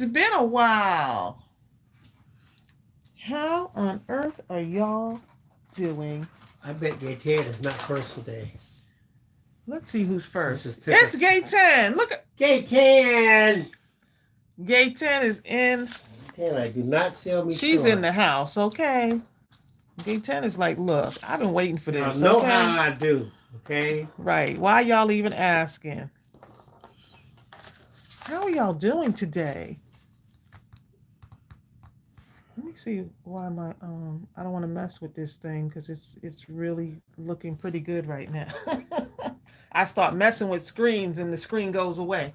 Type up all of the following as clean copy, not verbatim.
It's been a while. How on earth are y'all doing? I bet Gay Ted is not first today. Let's see who's first. It's It's Gay 10. Look at Gay 10. Gay 10 is in. Like, do not sell me. She's in the house, okay? Gay 10 is like, look, I've been waiting for this. I know okay? how I do, okay? Right. Why y'all even asking? How are y'all doing today? Let me see why my I don't want to mess with this thing because it's really looking pretty good right now. I start messing with screens and the screen goes away.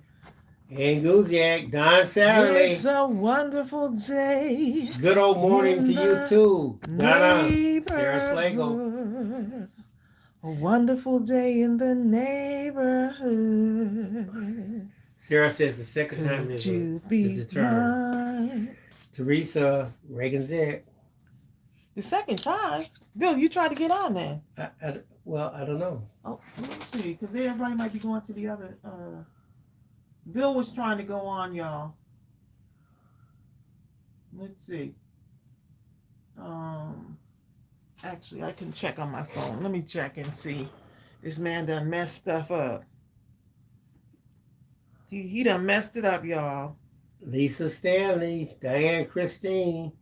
And Guziak, Don Saturday. It's a wonderful day. Good old morning to you too. Donna, Sarah Slagle. A wonderful day in the neighborhood. Sarah says the second time is a turn. Teresa, Reagan Zach. The second time? Bill, you tried to get on there. Well, I don't know. Oh, let me see, because everybody might be going to the other. Bill was trying to go on, y'all. Let's see. Actually, I can check on my phone. Let me check and see. This man done messed stuff up. He done messed it up, y'all. Lisa Stanley, Diane Christine.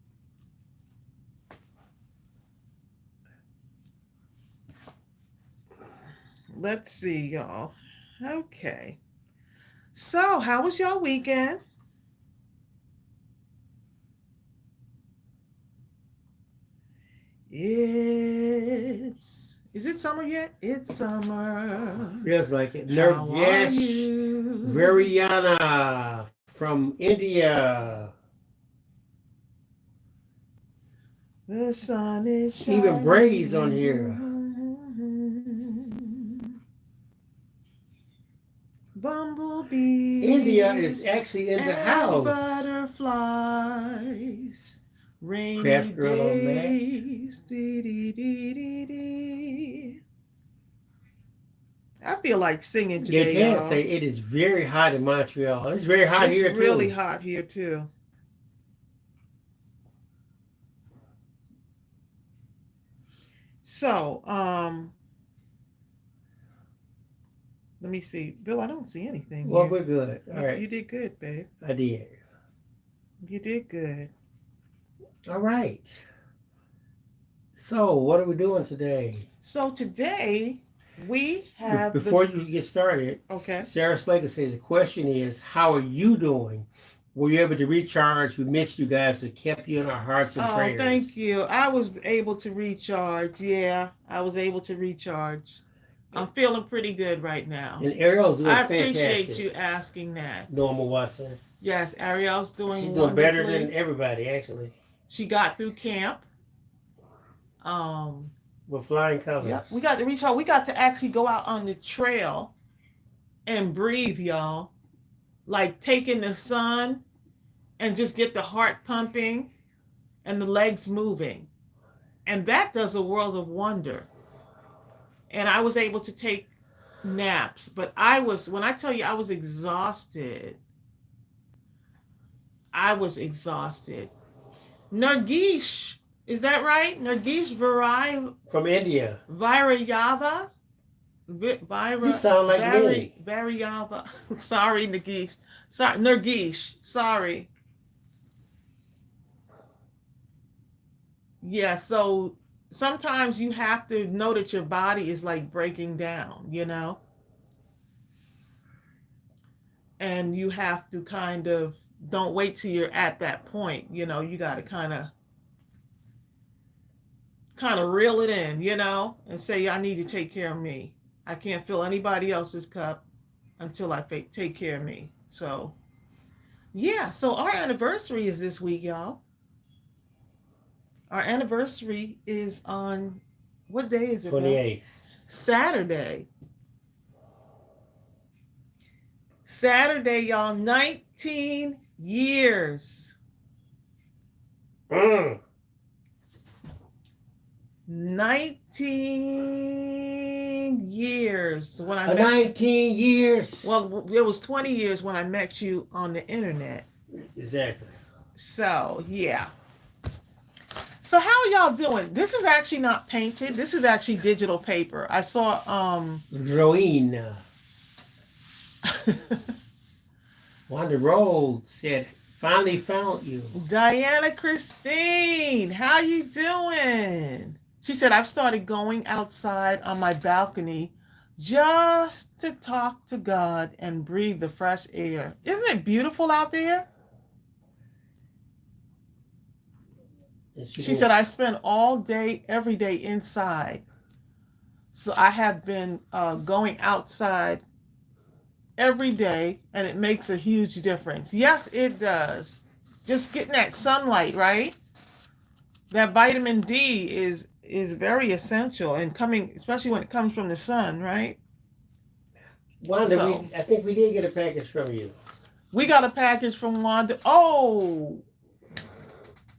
Let's see, y'all. Okay. So, how was y'all weekend? Is it summer yet? It's summer. Feels like it. Nergesh Variana from India. The sun is shining. Even Brady's on here. Bumblebees. India is actually in the house. Butterflies. Rainy Craft girl days. Dee, dee, dee, dee, dee. I feel like singing today. Yeah, y'all. Say it is very hot in Montreal. It's very hot here too. It's really hot here too. So, let me see. Bill, I don't see anything. Well, here. we're good. All right. You did good, babe. I did. You did good. All right. So, what are we doing today? So, today we have... Before you get started, okay. Sarah Slager says the question is, how are you doing? Were you able to recharge? We missed you guys. We kept you in our hearts and prayers. Oh, thank you. I was able to recharge. Yeah, I was able to recharge. I'm feeling pretty good right now. And Ariel's doing fantastic. I appreciate you asking that. Norma Watson. Yes, Ariel's doing She's doing better than everybody, actually. She got through camp. With flying colors. Yeah, we got to recharge. We got to actually go out on the trail and breathe, y'all. Like take in the sun and just get the heart pumping and the legs moving. And that does a world of wonder. And I was able to take naps, but when I tell you I was exhausted, Nargish, is that right? Nargish from India. Vairayava? You sound like me. Vairayava. Sorry, Nagish. Sorry, Nargish. Sorry. Yeah, so sometimes you have to know that your body is like breaking down, you know? And you have to kind of, don't wait till you're at that point, you know, you got to kind of reel it in, you know, and say, I need to take care of me. I can't fill anybody else's cup until I take care of me. So, yeah, so our anniversary is this week, y'all. Our anniversary is on, what day is it? 28th. Saturday. Saturday, y'all, 19 years. 19 years. 19 years. Well, it was 20 years when I met you on the internet. Exactly. So, yeah. So how are y'all doing? This is actually not painted. This is actually digital paper. I saw Rowan on the road said, "Finally found you." Diana Christine, how you doing? She said, I've started going outside on my balcony just to talk to God and breathe the fresh air. Isn't it beautiful out there? She said, I spend all day, every day inside. So I have been going outside every day, and it makes a huge difference. Yes, it does. Just getting that sunlight, right? That vitamin D is very essential, and coming, especially when it comes from the sun, right? Wanda, So I think we did get a package from you. we got a package from Wanda. Oh,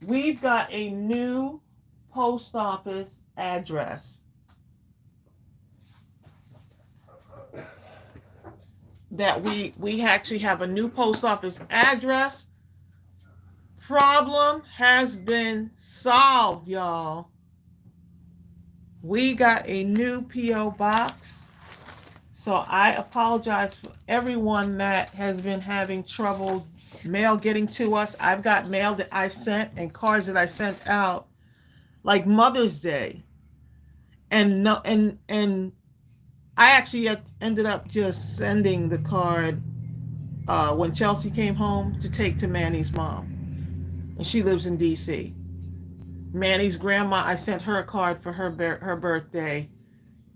we've got a new post office address that we actually have a new post office address. Problem has been solved, y'all. We got a new P.O. box. So I apologize for everyone that has been having trouble mail getting to us. I've got mail that I sent and cards that I sent out like Mother's Day. And no and I actually ended up just sending the card when Chelsea came home to take to Manny's mom. And she lives in DC. Manny's grandma, I sent her a card for her birthday,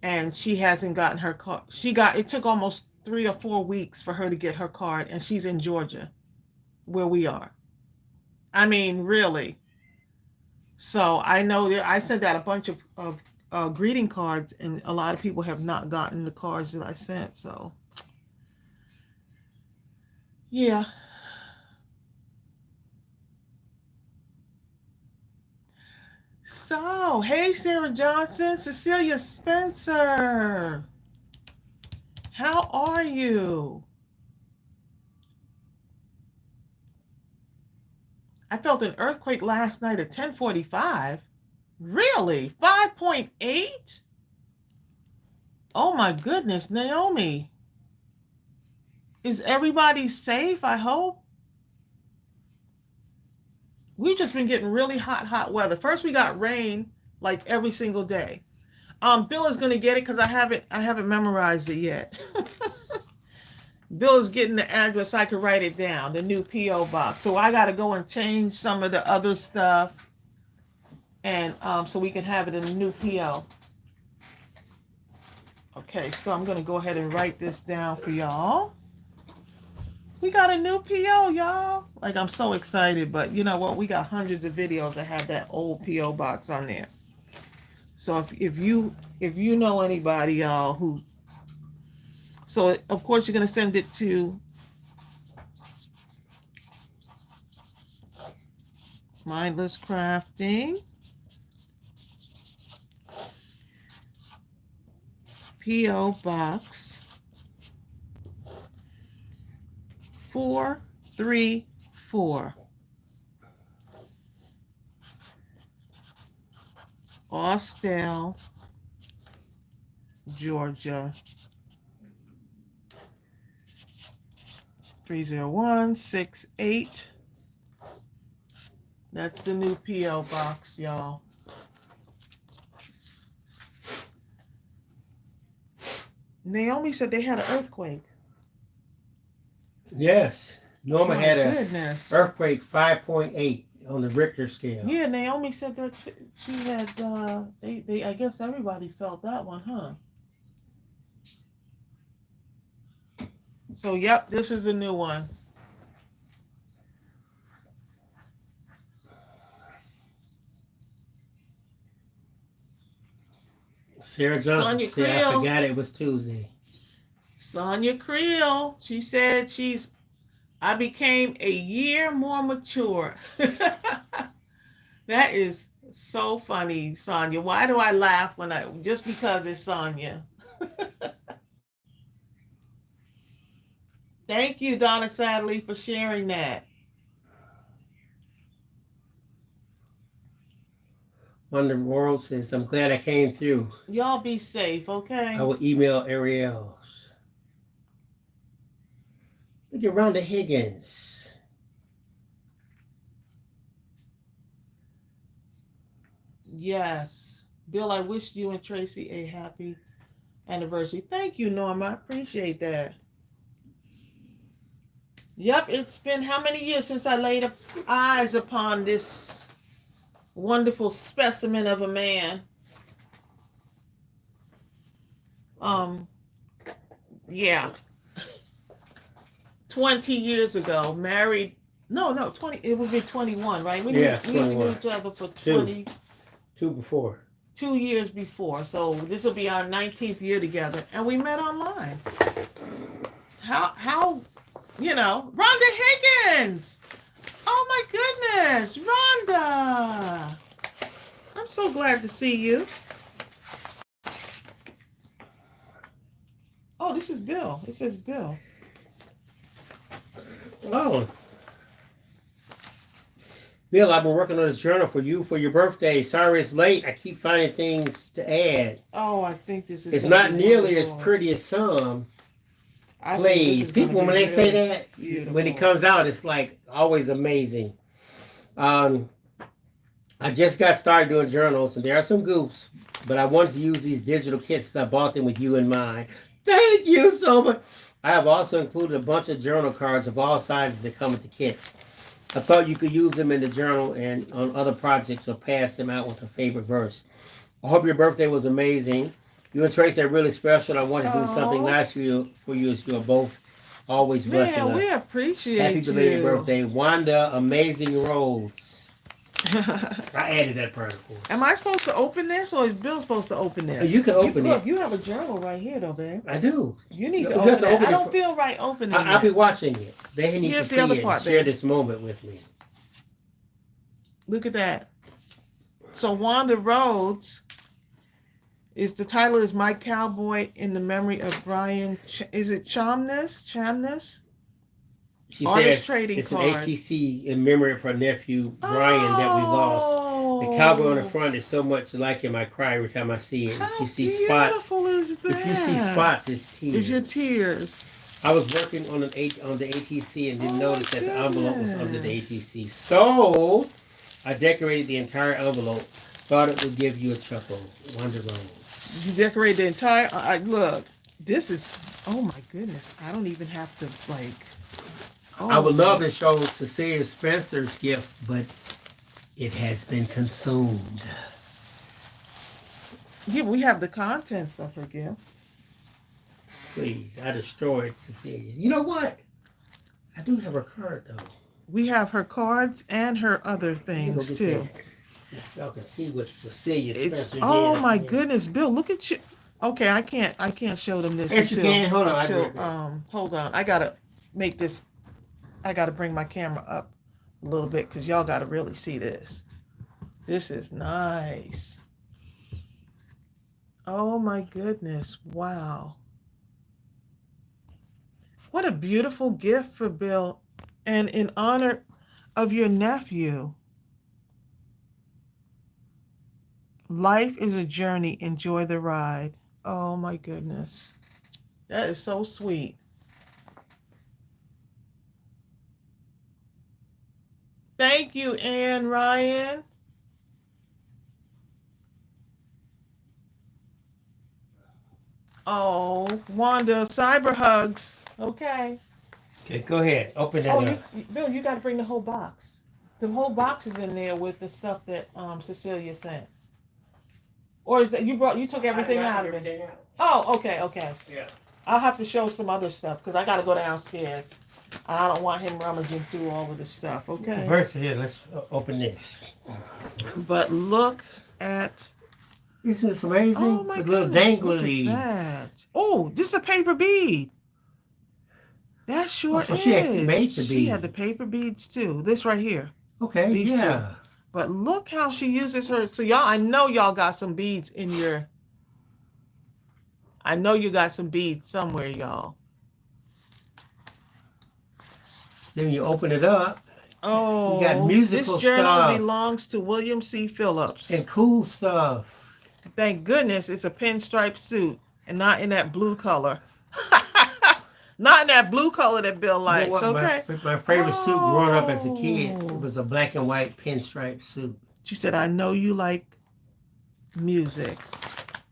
and she hasn't gotten her card. It took almost 3 or 4 weeks for her to get her card, and she's in Georgia, where we are. I mean, really. So I know that I sent out a bunch of greeting cards, and a lot of people have not gotten the cards that I sent. So, yeah. So, hey, Sarah Johnson, Cecilia Spencer. How are you? I felt an earthquake last night at 10:45. Really? 5.8? Oh my goodness, Naomi. Is everybody safe, I hope? We've just been getting really hot weather. First we got rain like every single day. Bill is going to get it because I haven't memorized it yet. Bill is getting the address so I could write it down, the new P.O. box. So I got to go and change some of the other stuff, and so we can have it in the new P.O. Okay, so I'm going to go ahead and write this down for y'all. We got a new P.O., y'all. Like, I'm so excited, but you know what? We got hundreds of videos that have that old P.O. box on there. So if you know anybody, y'all, who... So, of course, you're going to send it to Mindless Crafting, P.O. Box 434, Austell, Georgia 30168. That's the new P.O. box, y'all. Naomi said they had an earthquake. Yes. Norma had a goodness. earthquake 5.8 on the Richter scale. Yeah, Naomi said that she had, they I guess everybody felt that one, huh? So, yep, this is a new one. Sarah Johnson said, I forgot it was Tuesday. Sonia Creel, she said I became a year more mature. That is so funny, Sonia. Why do I laugh just because it's Sonia? Thank you, Donna Sadley, for sharing that. On the world says, I'm glad I came through. Y'all be safe, okay? I will email Ariel's. Look at Rhonda Higgins. Yes. Bill, I wish you and Tracey a happy anniversary. Thank you, Norma. I appreciate that. Yep, it's been how many years since I laid eyes upon this wonderful specimen of a man. Yeah. 20 years ago, married. No, 20. It would be 21, right? We Yeah, knew 21. each other for 20. Two before. 2 years before. So this will be our 19th year together. And we met online. How, Rhonda Higgins. Oh my goodness, Rhonda. I'm so glad to see you. Oh, this is Bill. It says Bill. Oh. Bill, I've been working on this journal for you for your birthday. Sorry it's late. I keep finding things to add. Oh, I think this is. It's not nearly as pretty as some. Please. People, when they say that, beautiful. when it comes out, it's like always amazing. I just got started doing journals, and there are some goops, but I wanted to use these digital kits. I bought them with you in mind. Thank you so much. I have also included a bunch of journal cards of all sizes that come with the kits. I thought you could use them in the journal and on other projects or pass them out with a favorite verse. I hope your birthday was amazing. You and Tracey are really special. I want to do something nice for you as you are both always blessing us. We appreciate Happy belated birthday. Wanda Amazing Rose. I added that part, of course. Am I supposed to open this, or is Bill supposed to open this? You can open it. Look, you have a journal right here, though, babe. I do. You need to open it. I don't feel right opening it. I'll be watching it. They need to see it and share this moment with me. Look at that. So Wanda Rhodes is the title is My Cowboy in the Memory of Brian. Is it Chamness? She Artist says trading it's card. an ATC in memory of her nephew Brian that we lost. The cowboy on the front is so much like him. I cry every time I see it. How if you see spots, is that? if you see spots, it's tears. It's your tears. I was working on the ATC and didn't notice that the envelope was under the ATC. So I decorated the entire envelope. Thought it would give you a chuckle. Wonder Rose. You decorate the entire. Look, this is. Oh my goodness! I don't even have to like. Oh. I would love to show Cecilia Spencer's gift, but it has been consumed. Yeah, we have the contents of her gift. Please, I destroyed Cecilia. You know what? I do have her card, though. We have her cards and her other things, too. Y'all can see what Cecilia Spencer did. Oh, my goodness, Bill, look at you. Okay, I can't show them this. Yes, you can. Hold on. Hold on. I got to make this. I got to bring my camera up a little bit because y'all got to really see this. This is nice. Oh my goodness. Wow. What a beautiful gift for Bill and in honor of your nephew. Life is a journey. Enjoy the ride. Oh my goodness. That is so sweet. Thank you, Ann Ryan. Oh, Wanda, cyber hugs. Okay. Okay, go ahead. Open that up. Bill, you got to bring the whole box. The whole box is in there with the stuff that Cecilia sent. Or is that you took everything out of it? Oh, okay. Yeah. I'll have to show some other stuff because I got to go downstairs. I don't want him rummaging through all of the stuff, okay? First, here, let's open this. But look at... Isn't this amazing? Oh, my With little goodness, danglies. Oh, this is a paper bead. That sure so is. She actually made the bead. She had the paper beads, too. This right here. Okay, These yeah. two. But look how she uses her... So, y'all, I know y'all got some beads in your... I know you got some beads somewhere, y'all. Then you open it up. Oh, You got musical this journal stuff. belongs to William C. Phillips. And cool stuff. Thank goodness it's a pinstripe suit and not in that blue color. Not in that blue color that Bill likes, You know what? okay? My favorite suit growing up as a kid, it was a black and white pinstripe suit. She said, I know you like music.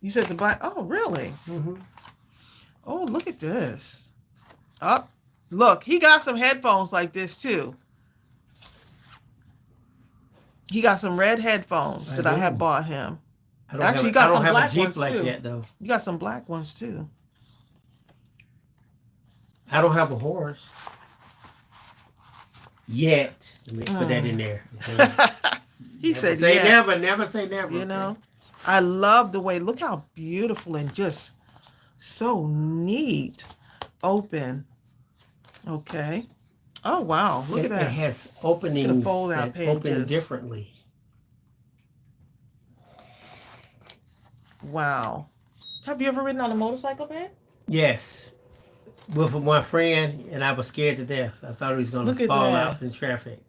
You said the black, oh, really? Mm-hmm. Oh, look at this. Up. Look, he got some headphones like this, too. He got some red headphones that I have bought him. Actually, you got some black ones, like too. that, though. You got some black ones, too. I don't have a horse. Yet. Let me put that in there. Okay? He said, say yeah. never say never. You know, I love the way, look how beautiful and just so neat. Open. Okay. Oh, wow. Look at that. It has openings fold out that open pages. differently. Wow. Have you ever ridden on a motorcycle, babe? Yes. With my friend, and I was scared to death. I thought he was going to fall out in traffic.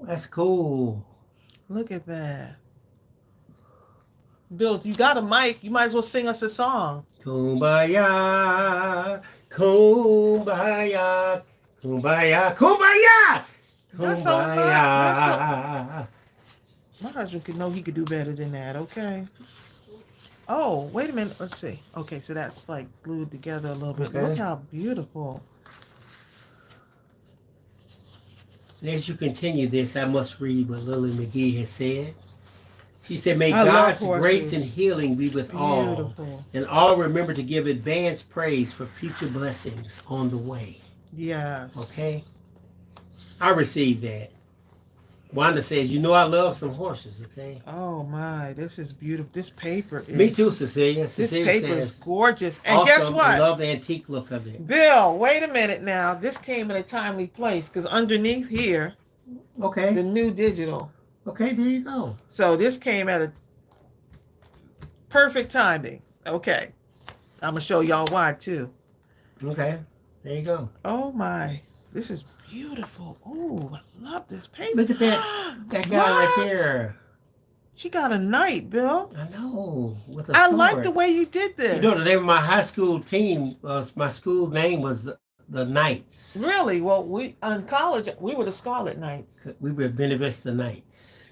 That's cool. Look at that. Bill, you got a mic. You might as well sing us a song. Kumbaya, kumbaya, kumbaya, kumbaya, That's all right. kumbaya. My husband could know he could do better than that, okay? Oh, wait a minute. Let's see. Okay, so that's like glued together a little bit. Okay. Look how beautiful. And as you continue this, I must read what Lily McGee has said. She said, may I love God's grace horses. and healing be with all, Beautiful. and all remember to give advance praise for future blessings on the way. Yes. Okay? I received that. Wanda says, you know I love some horses, okay? Oh my, this is beautiful. This paper is... Me too, Cecilia. This Cecilia paper says, is gorgeous. And awesome. guess what? I love the antique look of it. Bill, wait a minute now. This came in a timely place because underneath here, Okay. the new digital. Okay, there you go. So this came at a perfect timing. Okay. I'm going to show y'all why too. Okay, there you go. Oh my, this is beautiful. Oh, I love this paper. Look at that guy right there. She got a knight, Bill. I know. With a I sword. like the way you did this. You know, the name of my high school team was, my school name was the Knights. Really? Well, we in college we were the Scarlet Knights. We were Bena Vista Knights.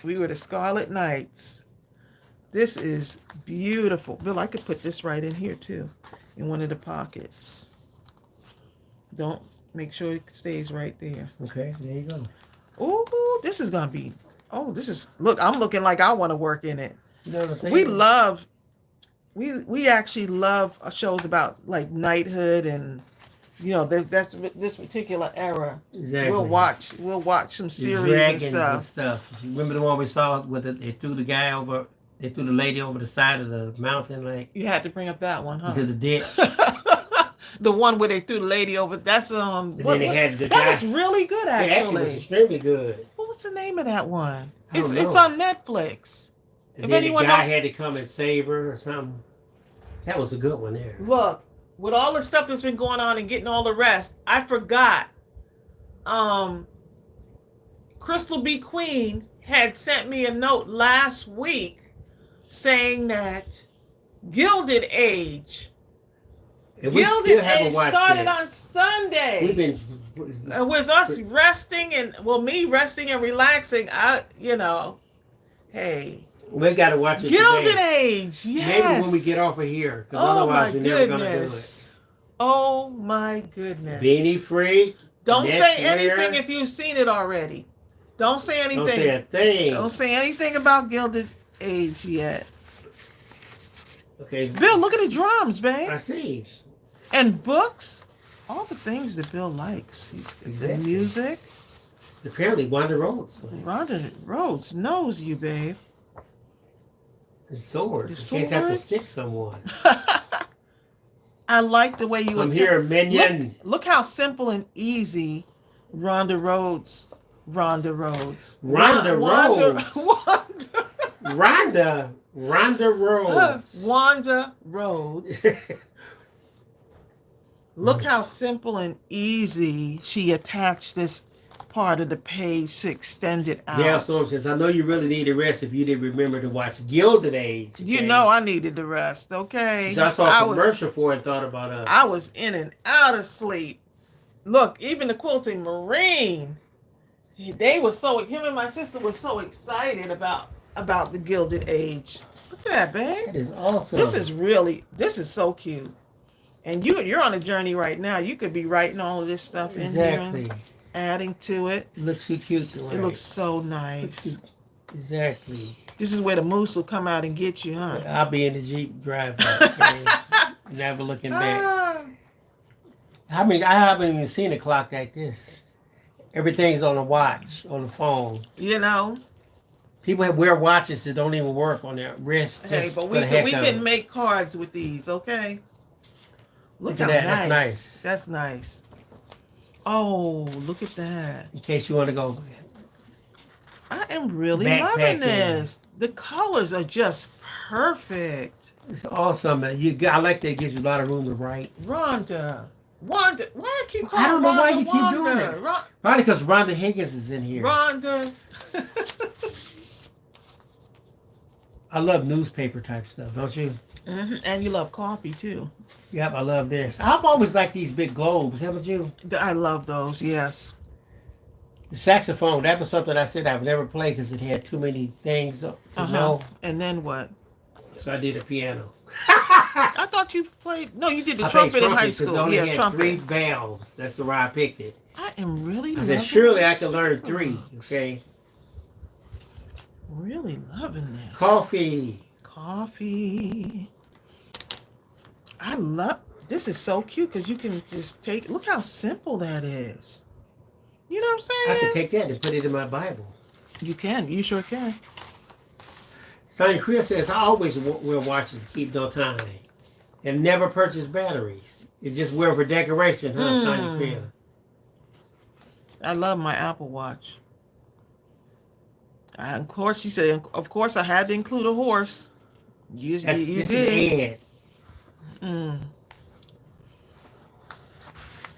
We were the Scarlet Knights. This is beautiful. Bill, I could put this right in here too, in one of the pockets. Don't make sure it stays right there. Okay, there you go. Oh, this is gonna be. Oh, this is. Look, I'm looking like I want to work in it. You know what I'm saying? We actually love shows about like knighthood and you know that's this particular era. Exactly. We'll watch some The series dragons and stuff. Remember the one we saw with they threw the guy over, they threw the lady over the side of the mountain, like You had to bring up that one, huh? into the ditch. The one where they threw the lady over. That's And then they had the that guy. was really good It actually was actually. extremely good. What was the name of that one? I don't It's know. on Netflix. And If then the anyone guy knows- had to come and save her or something. That was a good one there. Look, with all the stuff that's been going on and getting all the rest, I forgot. Crystal B. Queen had sent me a note last week saying that Gilded Age. And we Gilded still haven't Age watched started it. on Sunday. We've been With us resting and me resting and relaxing, hey. we got to watch it Gilded today. Age, yes. Maybe when we get off of here, because Oh otherwise my we're never gonna do it. goodness. Oh my goodness. Beanie Freak. Don't Next say year. anything if you've seen it already. Don't say anything. Don't say a thing. Don't say anything about Gilded Age yet. Okay. Bill, look at the drums, babe. I see. And books. All the things that Bill likes. He's got the Exactly. music. Apparently, Wonder Rhodes. Rhonda Rhodes knows you, babe. And swords. The In case I have to swords? stick someone. I like the way you I'm here, minion. Look how simple and easy Rhonda Rhodes. Rhonda Rhodes. Rhonda Rhodes. Wanda Rhodes Look how simple and easy she attached this part of the page to extend it out. Yeah, so says, I know you really need a rest if you didn't remember to watch Gilded Age. Okay? You know I needed the rest, okay? So I saw a commercial for it and thought about us. I was in and out of sleep. Look, even the Quilting Marine, they were so, him and my sister were so excited about the Gilded Age. Look at that, babe. That is awesome. This is so cute. And you're on a journey right now. You could be writing all of this stuff in here and adding to it. It looks so cute. It looks so nice. Exactly. This is where the moose will come out and get you, huh? I'll be in the Jeep driving. Okay? Never looking back. I mean, I haven't even seen a clock like this. Everything's on a watch, on the phone. You know? People wear watches that don't even work on their wrist. Hey, but we can make cards with these, okay? Look at that. Nice. That's nice. That's nice. Oh, look at that. In case you want to go. I am really loving this. The colors are just perfect. It's awesome. I like that it gives you a lot of room to write. Wanda, why I keep calling I don't know Wanda, why you Wanda? keep doing that. Probably because Rhonda Higgins is in here. Rhonda. I love newspaper type stuff, don't you? Mm-hmm. And you love coffee too. Yep, I love this. I've always liked these big globes, haven't you? I love those, yes. The saxophone, that was something I said I would never play because it had too many things to know. And then what? So I did a piano. I thought you played, no, you did the trumpet in high school. It only had trumpet. 3 valves. That's why I picked it. I am really I said, surely I can learn 3, okay? Really loving this. Coffee. I love, this is so cute because you can just take, look how simple that is. You know what I'm saying? I can take that and put it in my Bible. You can, you sure can. Sonny Chris says, I always wear watches to keep no time and never purchase batteries. It's just wear for decoration, huh, Sonny Chris? I love my Apple Watch. Of course, you said, of course I had to include a horse. You did.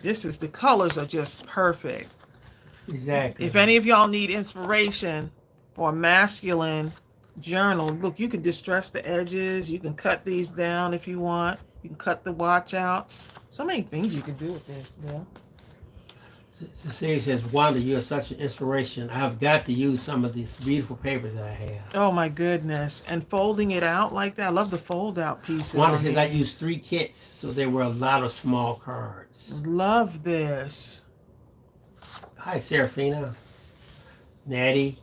This is, the colors are just perfect. Exactly. If any of y'all need inspiration for a masculine journal, look, you can distress the edges. You can cut these down if you want. You can cut the watch out. So many things you can do with this, yeah. Cecilia says, Wanda, you're such an inspiration. I've got to use some of these beautiful papers that I have. Oh my goodness. And folding it out like that. I love the fold out pieces. Wanda says, I used 3 kits, so there were a lot of small cards. Love this. Hi, Serafina. Natty.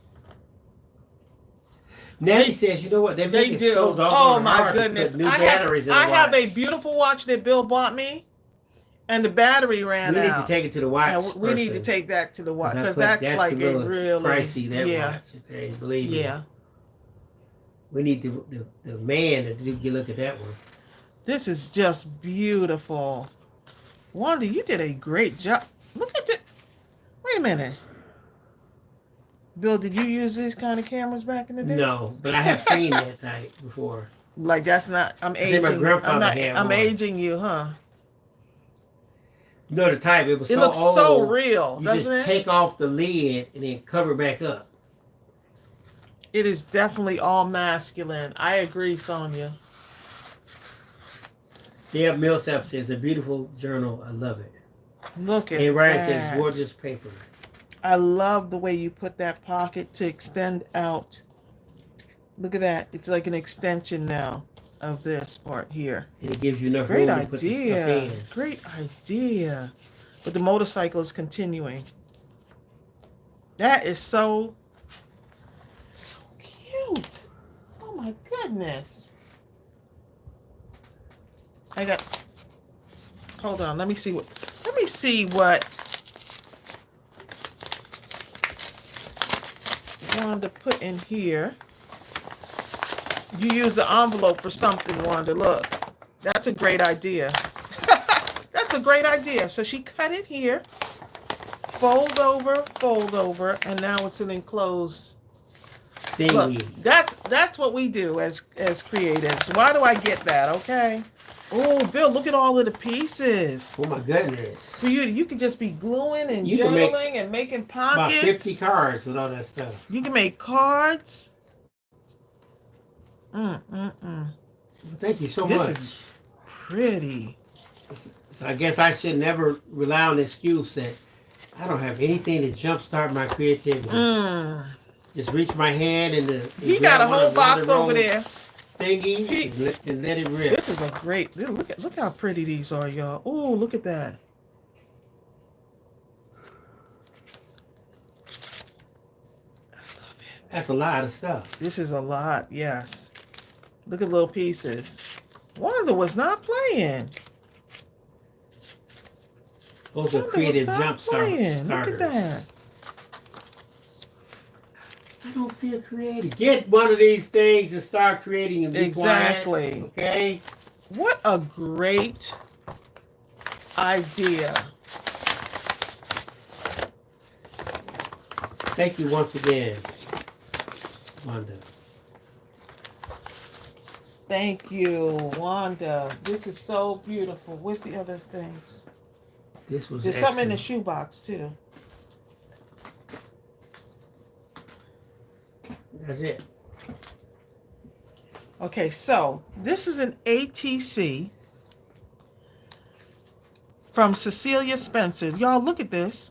Natty says, you know what? They make it so doggone hard to put new batteries in the watch. I have a beautiful watch that Bill bought me. And the battery ran out. We need to take it to the watch. Yeah, we need to take that to the watch because that's like a really pricey. That watch, okay, believe me. Yeah. We need the man to look at that one. This is just beautiful. Wanda, you did a great job. Look at this. Wait a minute. Bill, did you use these kind of cameras back in the day? No, but I have seen that type before. Like that's not. I'm aging. My grandfather had I'm one. aging you, huh? You know the type, it was it so looks old. So real, you doesn't just it? Take off the lid and then cover back up. It is definitely all masculine. I agree, Sonia. Deb Millsap says, a beautiful journal. I love it. Look at that. And Ryan that. says, gorgeous paper. I love the way you put that pocket to extend out. Look at that. It's like an extension now of this part here. And it gives you enough room to put the stuff in. Great idea. But the motorcycle is continuing. That is so cute. Oh my goodness. Hold on, let me see what Wanda put in here. You use the envelope for something, Wanda. Look, that's a great idea. That's a great idea. So she cut it here, fold over, and now it's an enclosed. Look, that's what we do as creatives. Why do I get that? Okay, Oh, Bill, look at all of the pieces. Oh my goodness. For you can just be gluing and You can make journaling and making about pockets. 50 cards with all that stuff. You can make cards. Thank you so This much. is pretty. So I guess I should never rely on the excuse that I don't have anything to jumpstart my creativity. Just reach my hand and He got a whole box over there. Thingies and let it rip. This is a great. Look how pretty these are, y'all. Oh, look at that. That's a lot of stuff. This is a lot. Yes. Look at little pieces. Wanda was not playing. Those are creative jump starters. Look at that. I don't feel creative. Get one of these things and start creating and be Exactly. quiet, okay? What a great idea. Thank you once again, Wanda. Thank you, Wanda. This is so beautiful. Where's the other things? This was There's something in the shoebox too. That's it. Okay, so this is an ATC from Cecilia Spencer. Y'all look at this.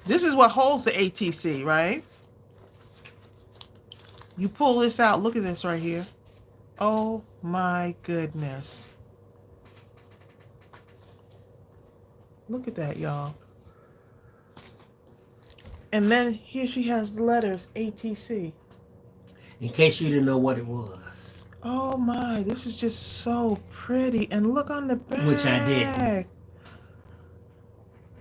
This is what holds the ATC, right? You pull this out. Look at this right here. Oh my goodness. Look at that, y'all. And then here she has the letters ATC. In case you didn't know what it was. Oh my, this is just so pretty. And look on the back. Which I did.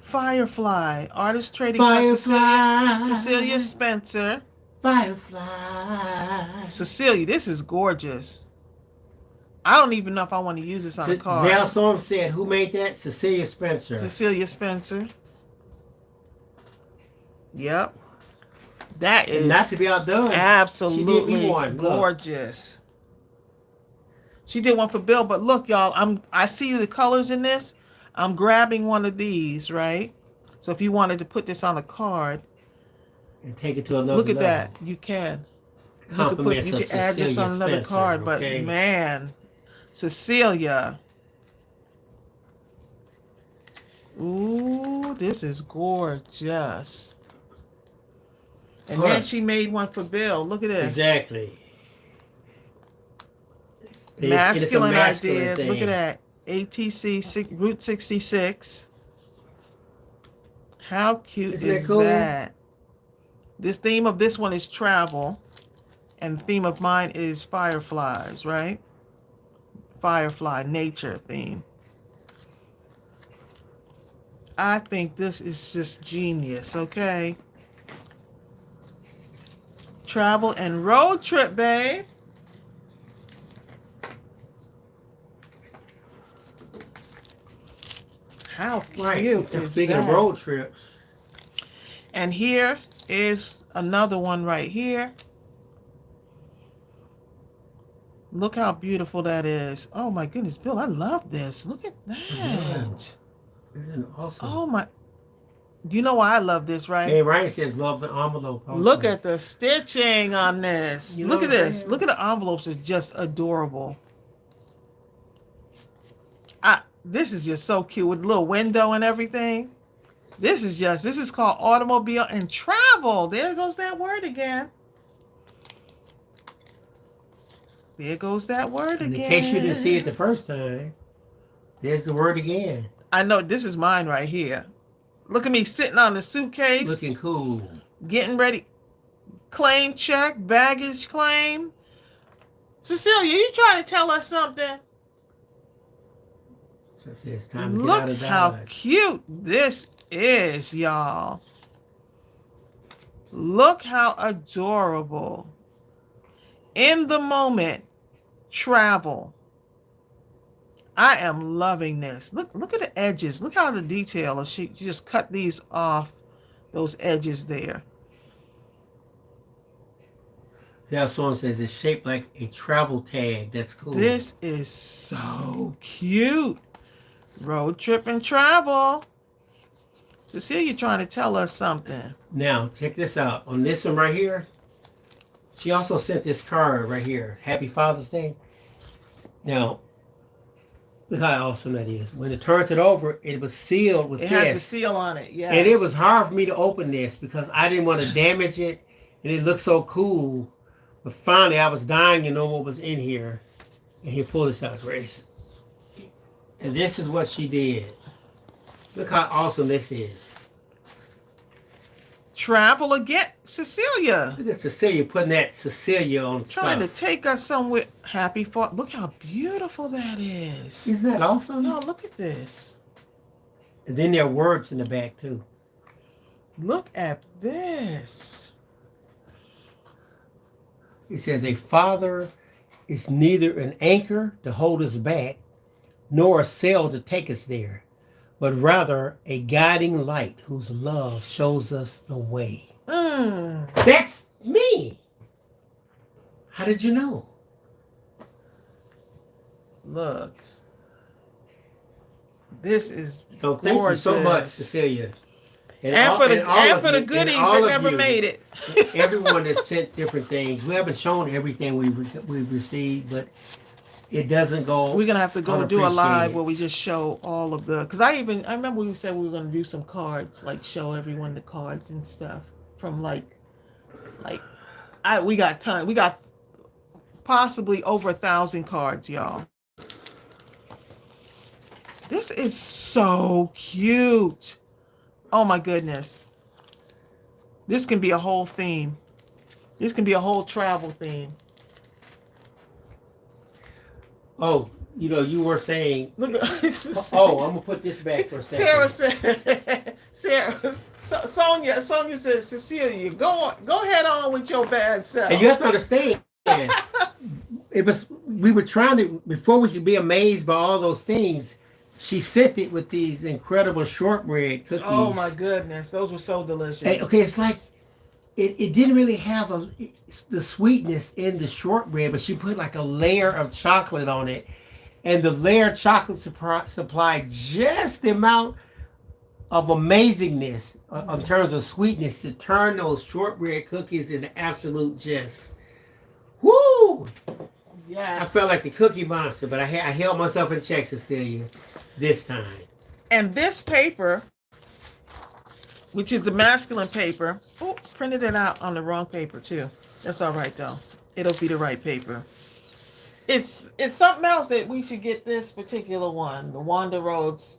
Firefly. Artist Trading Firefly. Cecilia Spencer. Firefly. Cecilia, this is gorgeous. I don't even know if I want to use this on a card. Zell Storm said, who made that? Cecilia Spencer. Cecilia Spencer. Yep. That is and not to be outdone. absolutely she did one. Gorgeous. She did one for Bill, but look, y'all, I see the colors in this. I'm grabbing one of these, right? So if you wanted to put this on a card and take it to another look at level. that. You can. Compliments You can add this on another Spencer, card, but okay? man, Cecilia. Ooh, this is gorgeous. And then she made one for Bill. Look at this. Exactly. Masculine idea. Thing. Look at that. ATC Route 66. How cute is cool? that? This theme of this one is travel. And the theme of mine is fireflies, right? Firefly, nature theme. I think this is just genius, okay? Travel and road trip, babe. How cute is Speaking that? of road trips. And here is another one right here. Look how beautiful that is. Oh my goodness, Bill, I love this. Look at that. Yeah. Isn't it awesome? Oh my. You know why I love this, right? Hey, Ryan says love the envelope. Also. Look at the stitching on this. You Look know at this. that? Look at the envelopes. It's just adorable. This is just so cute with a little window and everything. This is called automobile and travel. There goes that word again. There goes that word and again. In case you didn't see it the first time, there's the word again. I know this is mine right here. Look at me sitting on the suitcase. Looking cool. Getting ready. Claim check, baggage claim. Cecilia, you trying to tell us something? So it's time to Look get out of how Dodge. cute this is, y'all. Look how adorable. In the moment, travel. I am loving this. Look at the edges. Look how the detail is. She just cut these off, those edges there. That song says it's shaped like a travel tag. That's cool. This is so cute. Road trip and travel. Cecilia trying to tell us something. Now, check this out. On this one right here, she also sent this card right here. Happy Father's Day. Now, look how awesome that is. When it turned it over, it was sealed with It this. has a seal on it, yeah. And it was hard for me to open this because I didn't want to damage it. And it looked so cool. But finally, I was dying to know what was in here. And he pulled this out, Grace. And this is what she did. Look how awesome this is. Travel again, Cecilia. Look at Cecilia putting that Cecilia on Trying stuff. to take us somewhere. Happy for. Look how beautiful that is. Isn't that awesome? No, look at this. And then there are words in the back too. Look at this. It says, a father is neither an anchor to hold us back, nor a sail to take us there, but rather a guiding light whose love shows us the way. That's me. How did you know? Look. This is So thank gorgeous. you so much, Cecilia. And for the goodies that never made it. Everyone that sent different things. We haven't shown everything we've received, but it doesn't go. We're gonna have to go do a live unappreciated. where we just show all of the. Because I remember we said we were gonna do some cards, like show everyone the cards and stuff from we got ton. We got possibly over 1,000 cards, y'all. This is so cute. Oh my goodness. This can be a whole theme. This can be a whole travel theme. Oh, you were saying. Look at Oh, I'm gonna put this back for a second. Sarah said, Sonia says, Cecilia, go head on with your bad self. And you have to understand, we were trying to, before we could be amazed by all those things, she sent it with these incredible shortbread cookies. Oh my goodness, those were so delicious. And, okay, it's like it didn't really have the sweetness in the shortbread, but she put like a layer of chocolate on it, and the layer of chocolate supplied just the amount of amazingness in terms of sweetness to turn those shortbread cookies into absolute just woo. Yes. I felt like the Cookie Monster, but I held myself in check, Cecilia, this time. And this paper, which is the masculine paper, printed it out on the wrong paper too. That's all right though. It'll be the right paper. It's something else that we should get this particular one, the Wanda Rhodes,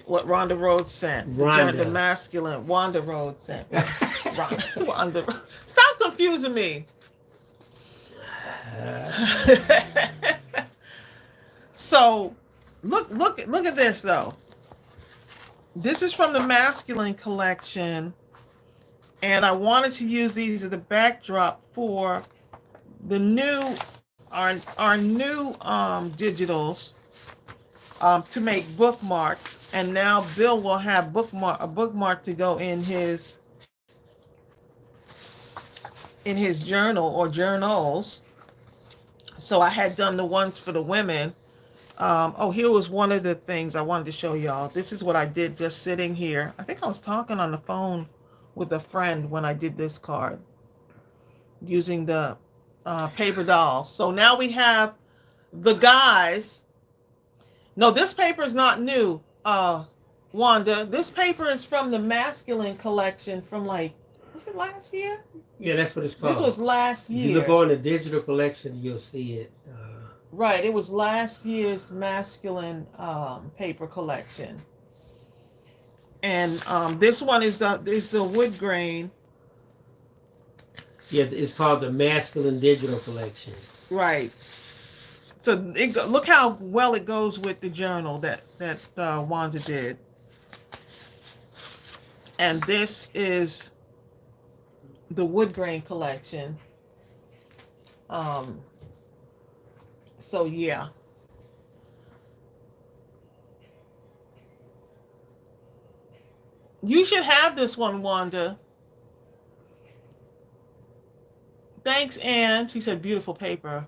what Rhonda Rhodes sent. The masculine Wanda Rhodes sent. Wanda. Stop confusing me. So look at this though. This is from the masculine collection, and I wanted to use these as the backdrop for the new our new digitals to make bookmarks. And now Bill will have a bookmark to go in his journal or journals. So I had done the ones for the women. Here was one of the things I wanted to show y'all. This is what I did just sitting here. I think I was talking on the phone with a friend when I did this card using the paper dolls. So now we have the guys. No, this paper is not new, Wanda. This paper is from the masculine collection from was it last year? Yeah, that's what it's called. This was last year. If you look on the digital collection, you'll see it. Right, it was last year's masculine paper collection. And this one is the wood grain. Yeah, it's called the masculine digital collection. Right. So look how well it goes with the journal that Wanda did. And this is the wood grain collection. So yeah. You should have this one, Wanda. Thanks, Ann. She said beautiful paper.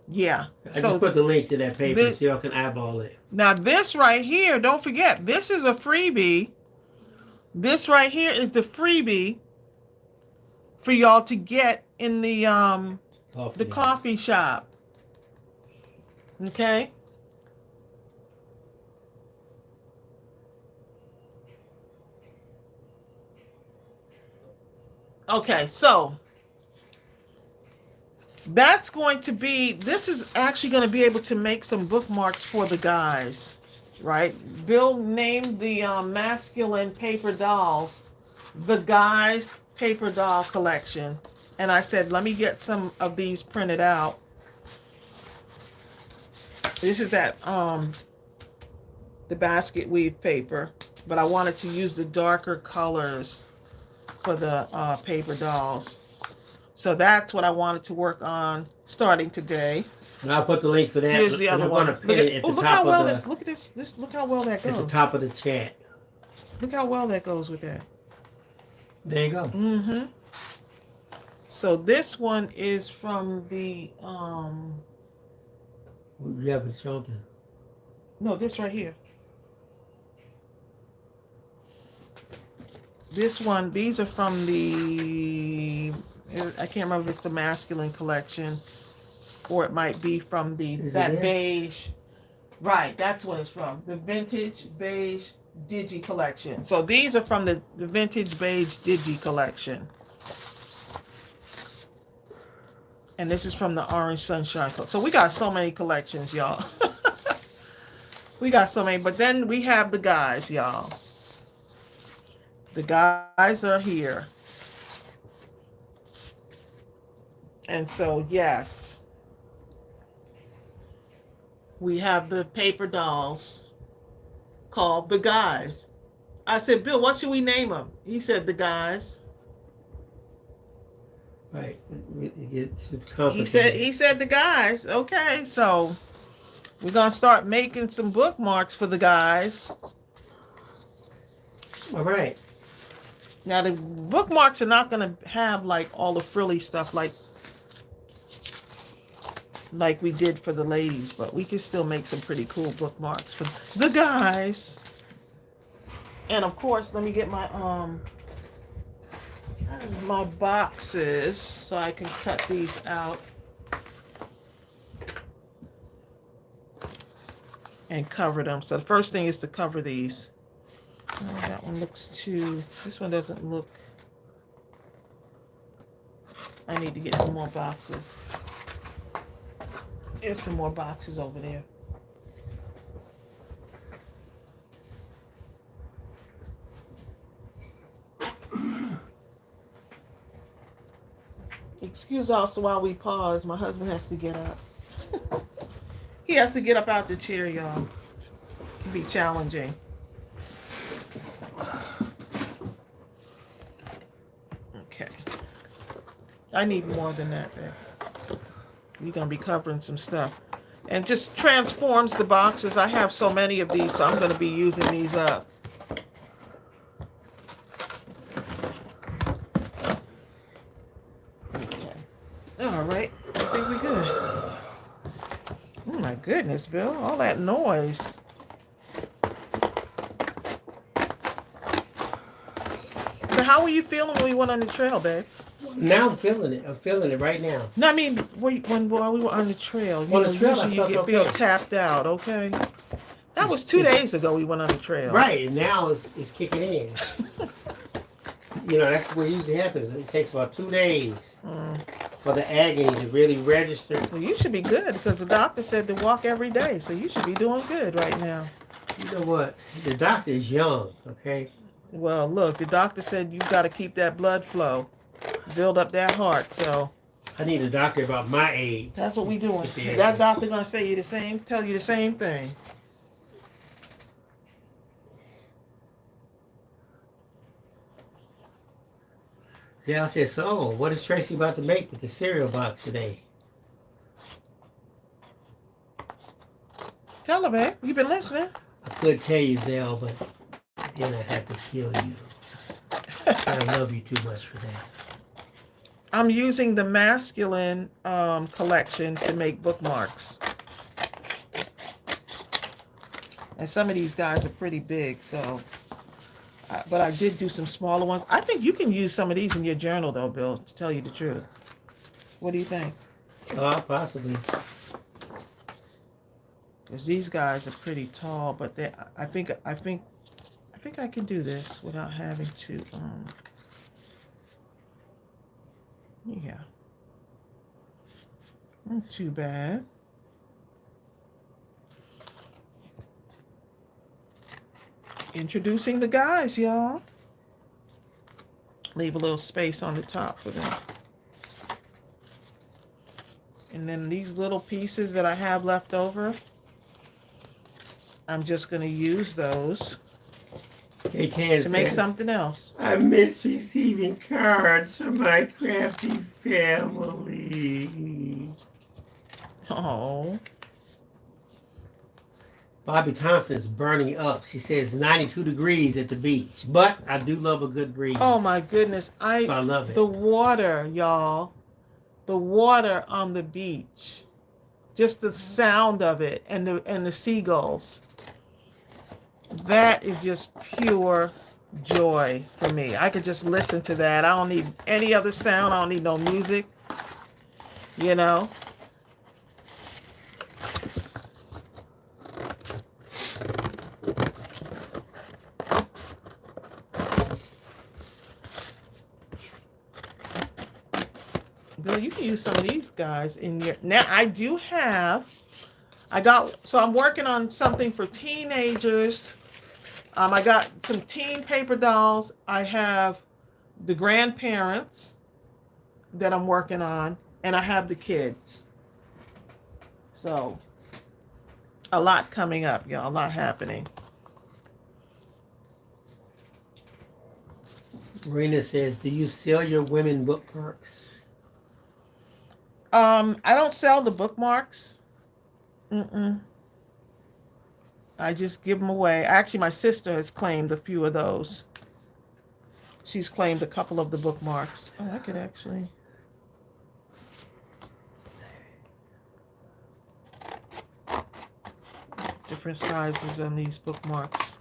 Yeah. I just put the link to that paper so y'all can eyeball it. Now this right here, don't forget, this is a freebie. This right here is the freebie for y'all to get in the coffee shop. Okay? Okay, so that's going to be, this is actually going to be able to make some bookmarks for the guys, right? Bill named the masculine paper dolls the guys paper doll collection. And I said, let me get some of these printed out. This is that, the basket weave paper, but I wanted to use the darker colors for the paper dolls. So that's what I wanted to work on starting today. And I'll put the link for that. Here's the other one. Look how well that goes. At the top of the chat. Look how well that goes with that. There you go. Mm-hmm. So this one is from the You haven't shown it. No, this right here. This one, these are from the, I can't remember if it's the masculine collection or it might be from that beige. Right, that's what it's from. The vintage beige Digi collection. So these are from the vintage beige Digi collection. And this is from the orange sunshine. So we got so many collections, y'all. We got so many, but then we have the guys, y'all. The guys are here. And so, yes. We have the paper dolls called the guys. I said, Bill, what should we name them? He said, the guys. Right. He said the guys. Okay, so we're going to start making some bookmarks for the guys. All right. Now, the bookmarks are not going to have like all the frilly stuff like we did for the ladies, but we can still make some pretty cool bookmarks for the guys. And of course, let me get my my boxes so I can cut these out and cover them. So the first thing is to cover these. Oh, that one looks too, this one doesn't look, I need to get some more boxes. There's some more boxes over there. Excuse us while we pause. My husband has to get up. He has to get up out the chair, y'all. It can be challenging. Okay. I need more than that, babe. We're going to be covering some stuff. And just transforms the boxes. I have so many of these, so I'm going to be using these up. Okay. All right. I think we're good. Oh, my goodness, Bill. All that noise. So how were you feeling when we went on the trail, babe? Now I'm feeling it. I'm feeling it right now. No, I mean, while we were on the trail, usually you feel tapped out, okay? That was 2 days ago we went on the trail. Right, and now it's kicking in. That's what usually happens. It takes about 2 days for the agony to really register. Well, you should be good because the doctor said to walk every day, so you should be doing good right now. You know what? The doctor is young, okay? Well, look, the doctor said you've got to keep that blood flow. Build up that heart, so I need a doctor about my age. That's what we doing. That doctor gonna tell you the same thing. Zell said, so what is Tracey about to make with the cereal box today? Tell her, babe. You been listening? I could tell you, Zell, but then I'd have to kill you. I love you too much for that. I'm using the masculine collection to make bookmarks. And some of these guys are pretty big, so... but I did do some smaller ones. I think you can use some of these in your journal, though, Bill, to tell you the truth. What do you think? Possibly. Because these guys are pretty tall, but I think I can do this without having to. Yeah. Not too bad. Introducing the guys, y'all. Leave a little space on the top for them. And then these little pieces that I have left over, I'm just going to use those to make something else. I miss receiving cards from my crafty family. Oh. Bobby Thompson's burning up. She says 92 degrees at the beach, but I do love a good breeze. Oh my goodness. So I love it. The water, y'all. The water on the beach. Just the sound of it and the seagulls. That is just pure joy for me. I could just listen to that. I don't need any other sound. I don't need no music. You know? Bill, you can use some of these guys in your... Now, so I'm working on something for teenagers. I got some teen paper dolls. I have the grandparents that I'm working on, and I have the kids. So, a lot coming up, y'all. A lot happening. Marina says, do you sell your women bookmarks? I don't sell the bookmarks. I just give them away. Actually, my sister has claimed a few of those. She's claimed a couple of the bookmarks. Oh, I could actually... different sizes on these bookmarks.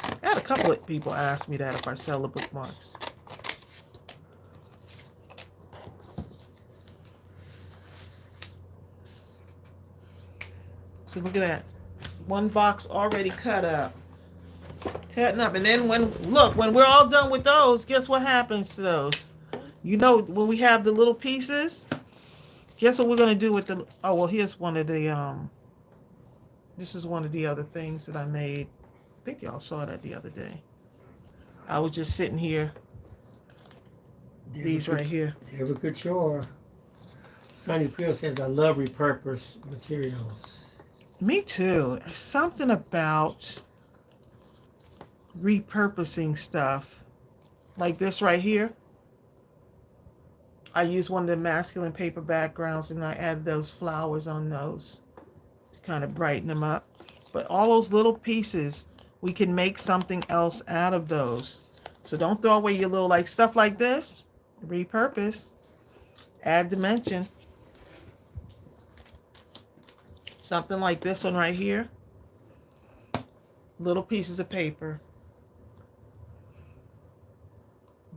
I had a couple of people ask me that if I sell the bookmarks. So look at that. One box already cut up. Cutting up. And then when we're all done with those, guess what happens to those? You know, when we have the little pieces, guess what we're going to do with the... Oh, well, here's one of the... This is one of the other things that I made. I think y'all saw that the other day. I was just sitting here. These right here. Never good chore. Sonny Creel says, I love repurposed materials. Me too. Something about repurposing stuff. Like this right here. I used one of the masculine paper backgrounds and I added those flowers on those to kind of brighten them up. But all those little pieces, we can make something else out of those. So don't throw away your little, like, stuff like this. Repurpose. Add dimension. Something like this one right here. Little pieces of paper.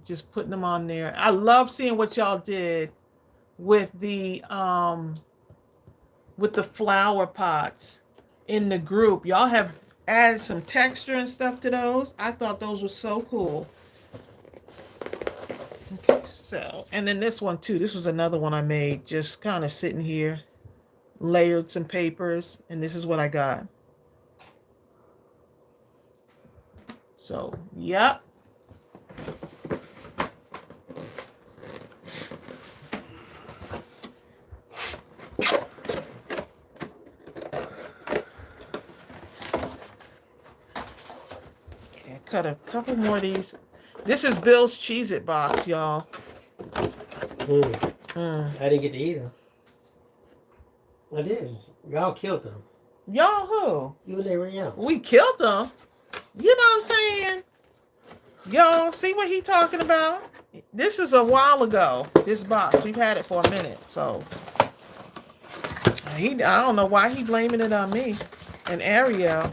Just putting them on there. I love seeing what y'all did with the flower pots in the group. Y'all have added some texture and stuff to those. I thought those were so cool. Okay, so, and then this one too. This was another one I made, just kind of sitting here. Layered some papers, and this is what I got. So, yep. Okay, I cut a couple more of these. This is Bill's Cheez-It box, y'all. I didn't get to eat them. I didn't. Y'all killed them. Y'all who? You and they were young. We killed them. You know what I'm saying? Y'all see what he talking about? This is a while ago. This box, we've had it for a minute. So I don't know why he blaming it on me and Ariel.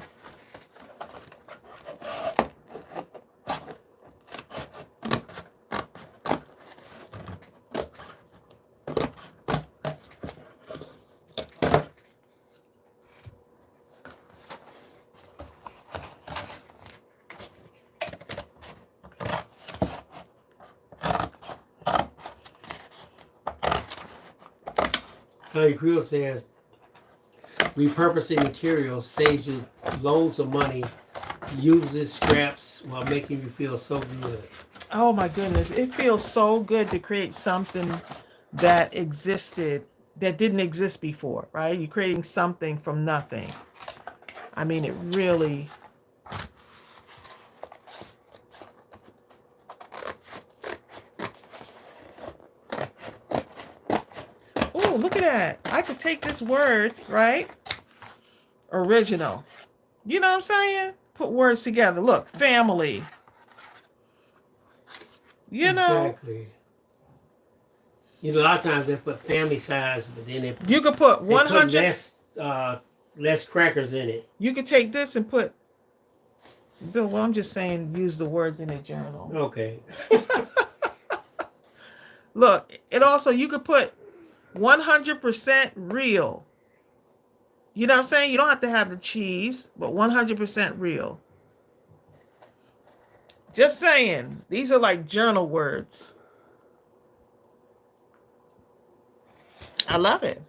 Sonny Creel says, repurposing materials saves you loads of money, uses scraps while making you feel so good. Oh my goodness. It feels so good to create something that existed, that didn't exist before, right? You're creating something from nothing. I mean, it really... Oh, look at that. I could take this word, right? Original. You know what I'm saying? Put words together. Look, family. You know. Exactly. You know, a lot of times they put family size, but then you could put 100 less crackers in it. You could take this and put Bill, well, I'm just saying use the words in a journal. Okay. Look, it also, you could put 100% real. You know what I'm saying? You don't have to have the cheese, but 100% real. Just saying. These are like journal words. I love it.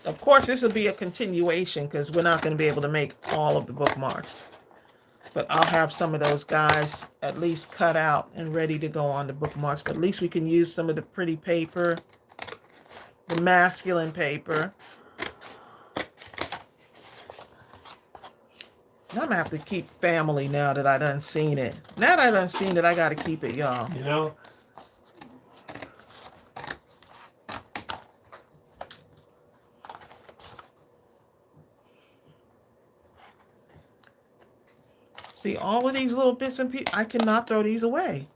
Of course, this will be a continuation because we're not going to be able to make all of the bookmarks. But I'll have some of those guys at least cut out and ready to go on the bookmarks. But at least we can use some of the pretty paper, the masculine paper. I'm going to have to keep family now that I done seen it. Now that I done seen it, I got to keep it, y'all. You know? See, all of these little bits and pieces, I cannot throw these away.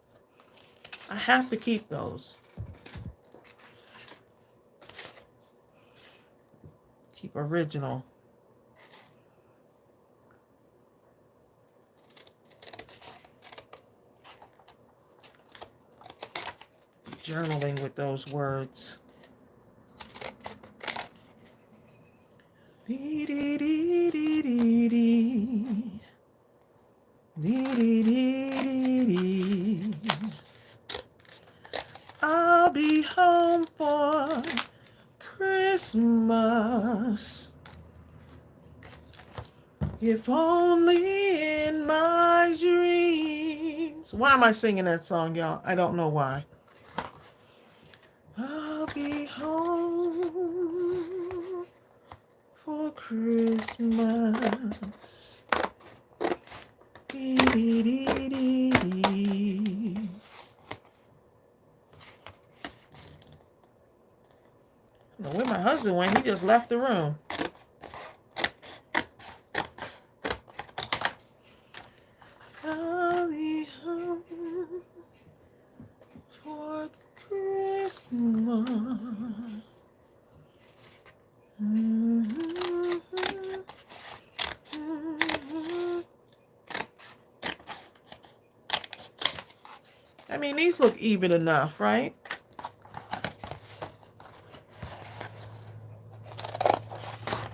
I have to keep those. Keep original. Journaling with those words. Dee, dee, dee, dee, dee, dee. Dee, dee, dee, dee, dee. I'll be home for Christmas, if only in my dreams. Why am I singing that song, y'all? I don't know why. I'll be home for Christmas. Dee, dee, dee, dee, dee. I don't know where my husband went. He just left the room. I'll be home for Christmas. I mean, these look even enough, right?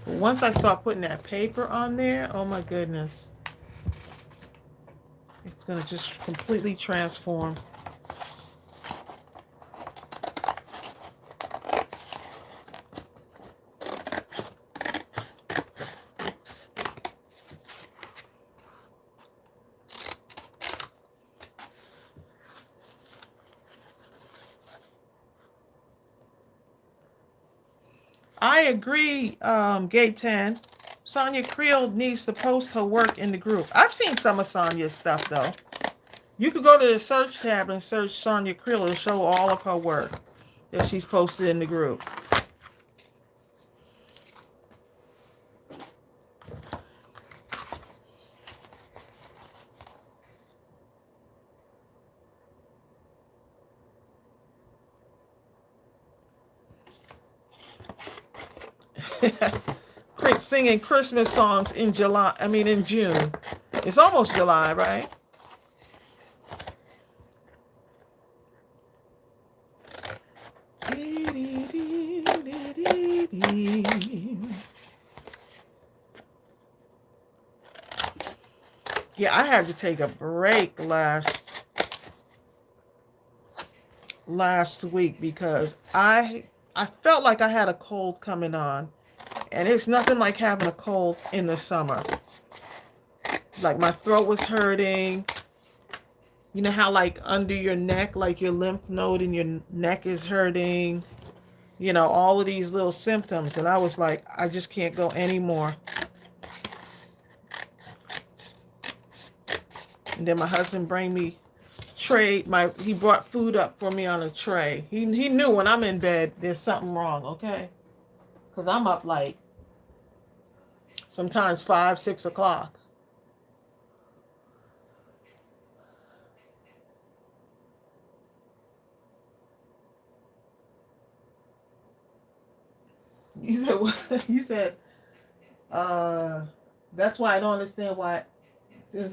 But once I start putting that paper on there, oh my goodness. It's going to just completely transform. I agree, Gate 10. Sonia Creel needs to post her work in the group. I've seen some of Sonia's stuff, though. You could go to the search tab and search Sonia Creel. It'll show all of her work. that she's posted in the group. Singing Christmas songs in July. I mean, in June. It's almost July, right? Yeah, I had to take a break last week because I felt like I had a cold coming on. And it's nothing like having a cold in the summer. Like my throat was hurting. You know how like under your neck, like your lymph node in your neck is hurting. You know, all of these little symptoms. And I was like, I just can't go anymore. And then my husband bring me he brought food up for me on a tray. He knew when I'm in bed, there's something wrong, okay? Because I'm up like sometimes 5, 6 o'clock. You said what? You said, that's why I don't understand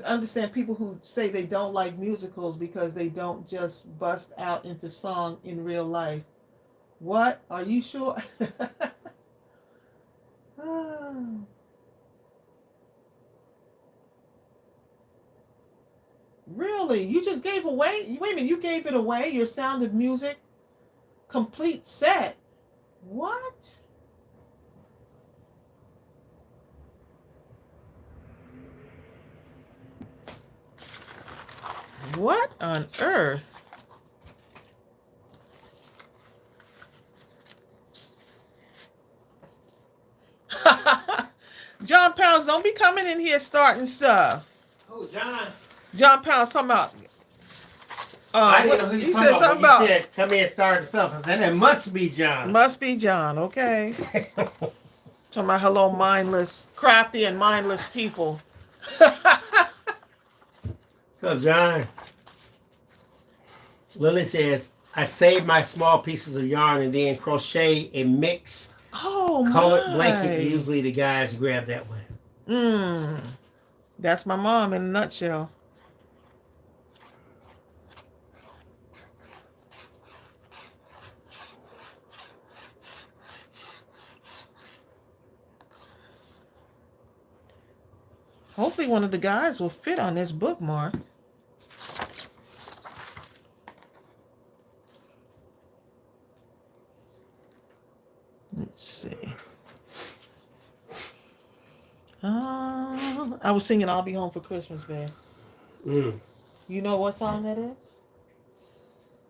understand people who say they don't like musicals because they don't just bust out into song in real life. What? Are you sure? Really? You just gave away? Wait a minute, you gave it away? Your Sound of Music complete set? What? What on earth? John Pounds, don't be coming in here starting stuff. Who, John? John Pounds talking about. I didn't know who he said something about. He said, come here and start stuff. I said, it must be John. Must be John, okay. Talking about hello, mindless, crafty and mindless people. What's up, John? Lily says, I saved my small pieces of yarn and then crochet a mixed colored blanket. Usually the guys grab that one. That's my mom in a nutshell. Hopefully one of the guys will fit on this bookmark. Let's see. I was singing I'll Be Home for Christmas, babe. You know what song that is?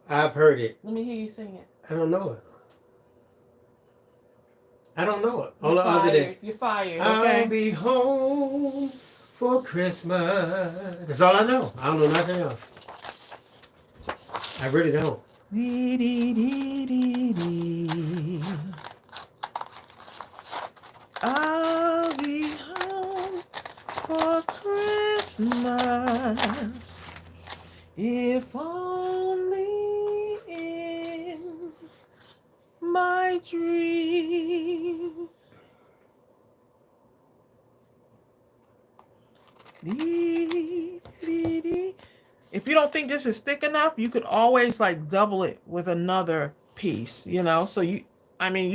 I've heard it. Let me hear you sing it. I don't know it. You're fired, okay? I'll be home for Christmas. That's all I know. I don't know nothing else. I really don't. I'll be home for Christmas, if only in my dream. If you don't think this is thick enough, you could always like double it with another piece, you know? So you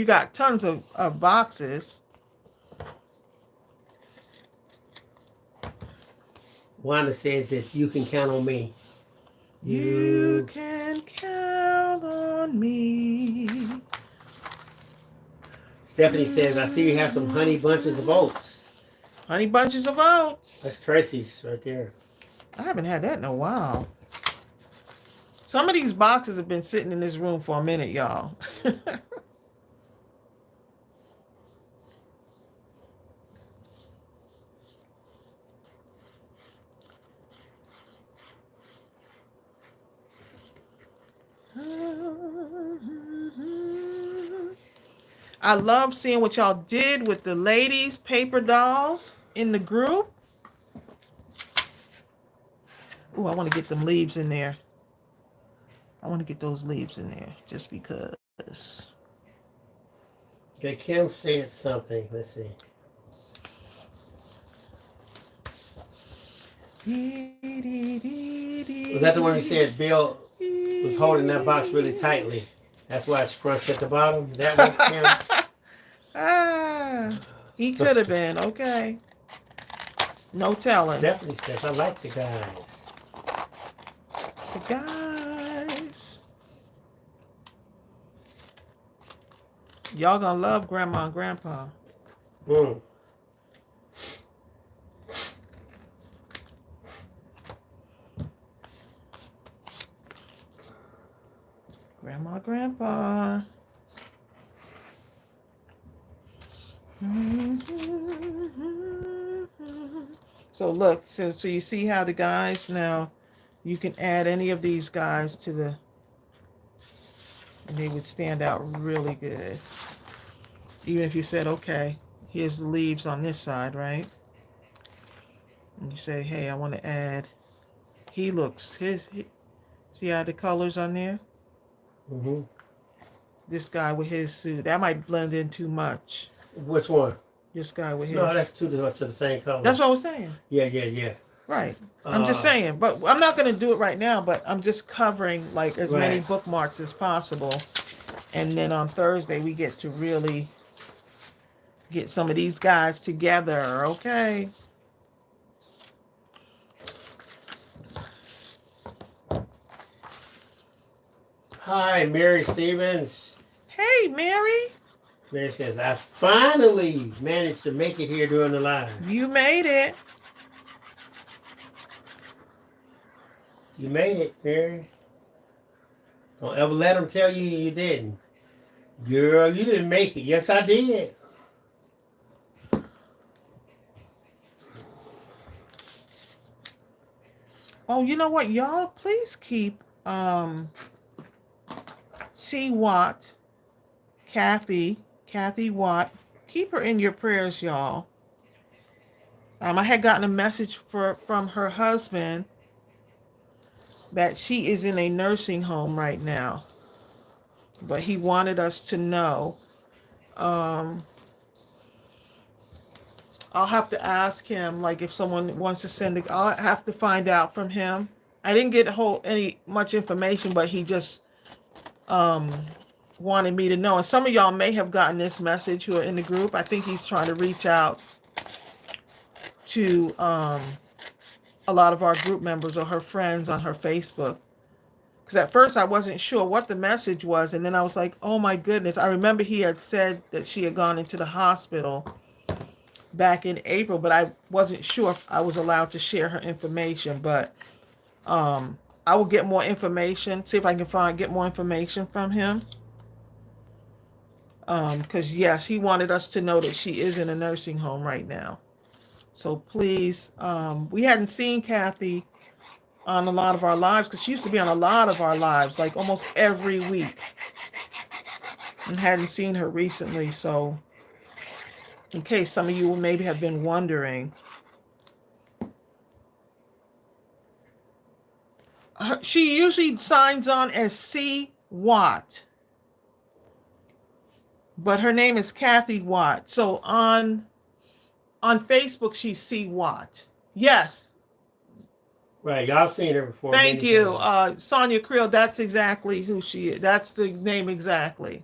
got tons of boxes. Wanda says that you can count on me. You can count on me. Stephanie says, I see you have some honey bunches of oats. Honey bunches of oats. That's Tracy's right there. I haven't had that in a while. Some of these boxes have been sitting in this room for a minute, y'all. I love seeing what y'all did with the ladies' paper dolls in the group. Ooh, I want to get them leaves in there. I want to get those leaves in there just because. Okay, Kim said something. Let's see. Was that the one who said Bill was holding that box really tightly? That's why it's scrunched at the bottom? That one, Kim? Ah, he could have been. Okay. No telling. Stephanie says, I like the guys. The guys. Y'all gonna love Grandma and Grandpa. Mm. Grandma, Grandpa. So look, so you see how the guys now, you can add any of these guys to the, and they would stand out really good. Even if you said, okay, here's the leaves on this side, right? And you say, hey, I want to add, he looks, see how the colors on there? Mm-hmm. This guy with his suit, that might blend in too much. Which one? This guy with his. No, that's too much of the same color. That's what I was saying. Yeah. Right. I'm just saying, but I'm not going to do it right now, but I'm just covering like as many Right. bookmarks as possible. And then on Thursday, we get to really get some of these guys together, okay? Hi, Mary Stevens. Hey, Mary. Mary says, I finally managed to make it here during the live. You made it. You made it, Mary. Don't ever let them tell you you didn't. Girl, you didn't make it. Yes, I did. Oh, you know what, y'all? Please keep C. Watt, Kathy Watt. Keep her in your prayers, y'all. I had gotten a message from her husband that she is in a nursing home right now, but he wanted us to know. I'll have to ask him, like if someone wants to send it, I'll have to find out from him. I didn't get much information, but he just wanted me to know. And some of y'all may have gotten this message who are in the group. I think he's trying to reach out to a lot of our group members or her friends on her Facebook. Because at first I wasn't sure what the message was. And then I was like, oh my goodness. I remember he had said that she had gone into the hospital back in April, but I wasn't sure if I was allowed to share her information. But I will get more information, see if I can get more information from him. Because yes, he wanted us to know that she is in a nursing home right now. So please, we hadn't seen Kathy on a lot of our lives, because she used to be on a lot of our lives, like almost every week, and hadn't seen her recently. So in case some of you maybe have been wondering, she usually signs on as C. Watt, but her name is Kathy Watt. So on Facebook, she's C. Watt. Yes. Right, y'all seen her before. Thank you. Sonia Creel, that's exactly who she is. That's the name exactly.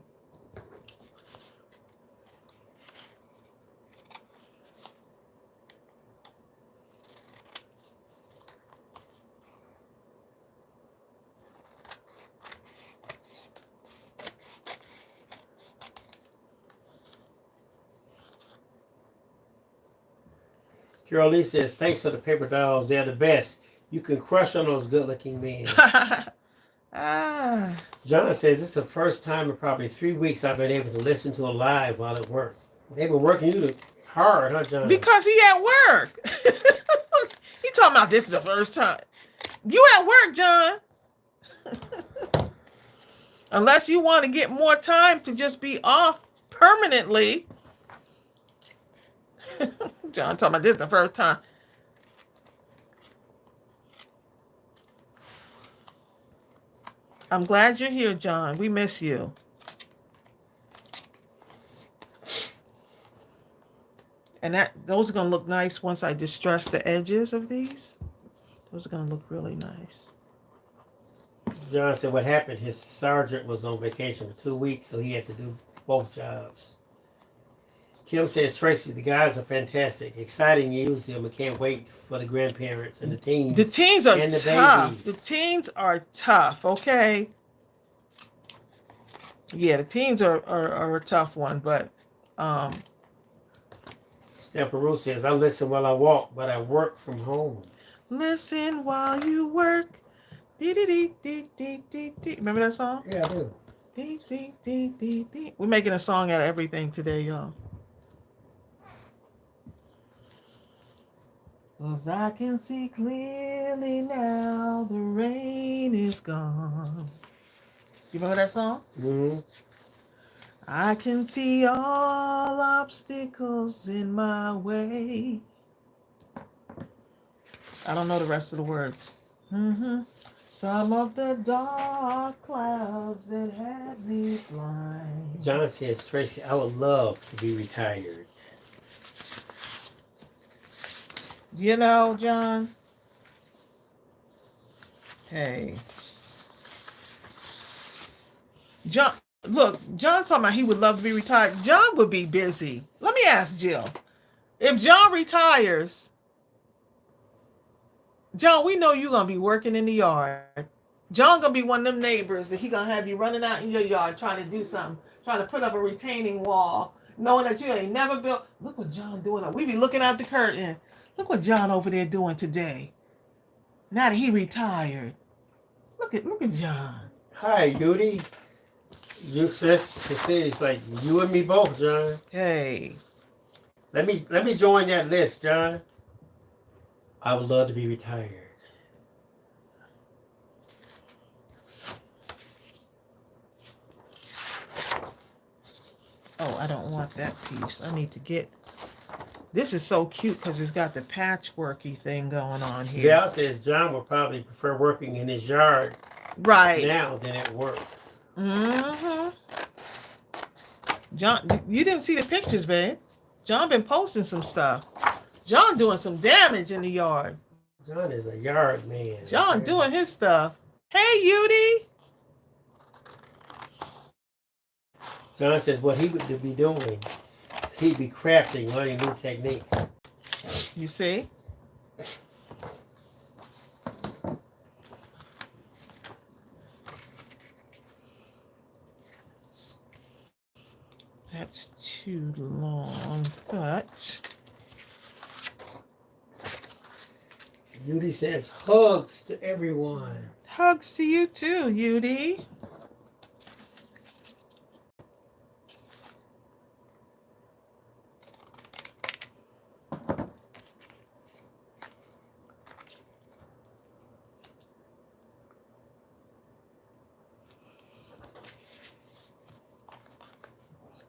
Carol Lee says, thanks for the paper dolls. They're the best. You can crush on those good-looking men. John says, it's the first time in probably 3 weeks I've been able to listen to a live while at work. They've been working you hard, huh, John? Because he at work. He talking about this is the first time. You at work, John. Unless you want to get more time to just be off permanently. John talking about this the first time. I'm glad you're here, John. We miss you. And those are going to look nice once I distress the edges of these. Those are going to look really nice. John said what happened, his sergeant was on vacation for 2 weeks, so he had to do both jobs. Kim says, Tracey, the guys are fantastic. Exciting to use them. I can't wait for the grandparents and the teens. The teens are and the tough. babies. The teens are tough, okay? Yeah, the teens are a tough one, but Steph Peru says, I listen while I walk, but I work from home. listen while you work. Dee-dee-dee-dee-dee-dee-dee. Remember that song? Yeah, I do. Dee-dee-dee-dee-dee. We're making a song out of everything today, y'all. 'Cause I can see clearly now the rain is gone. You remember that song? Mm-hmm. I can see all obstacles in my way. I don't know the rest of the words. Some of the dark clouds that had me blind. John says, Tracey, I would love to be retired. You know, John. Hey. John, look, John's talking about he would love to be retired. John would be busy. Let me ask Jill. If John retires, John, we know you're going to be working in the yard. John going to be one of them neighbors that he going to have you running out in your yard trying to do something, trying to put up a retaining wall, knowing that you ain't never built. Look what John doing. We be looking out the curtain. Look what John over there doing today. Now that he retired. Look at John. Hi, Judy. You says it's like you and me both, John. Hey. Let me join that list, John. I would love to be retired. Oh, I don't want that piece. I need to get. This is so cute because it's got the patchworky thing going on here. Val says John would probably prefer working in his yard right now than at work. Mm-hmm. John, you didn't see the pictures, babe. John been posting some stuff. John doing some damage in the yard. John is a yard man. John doing his stuff. Hey, Yudi. John says what he would be doing is he'd be crafting, learning new techniques. You see? That's too long, but... Yudi says hugs to everyone. Hugs to you too, Yudi.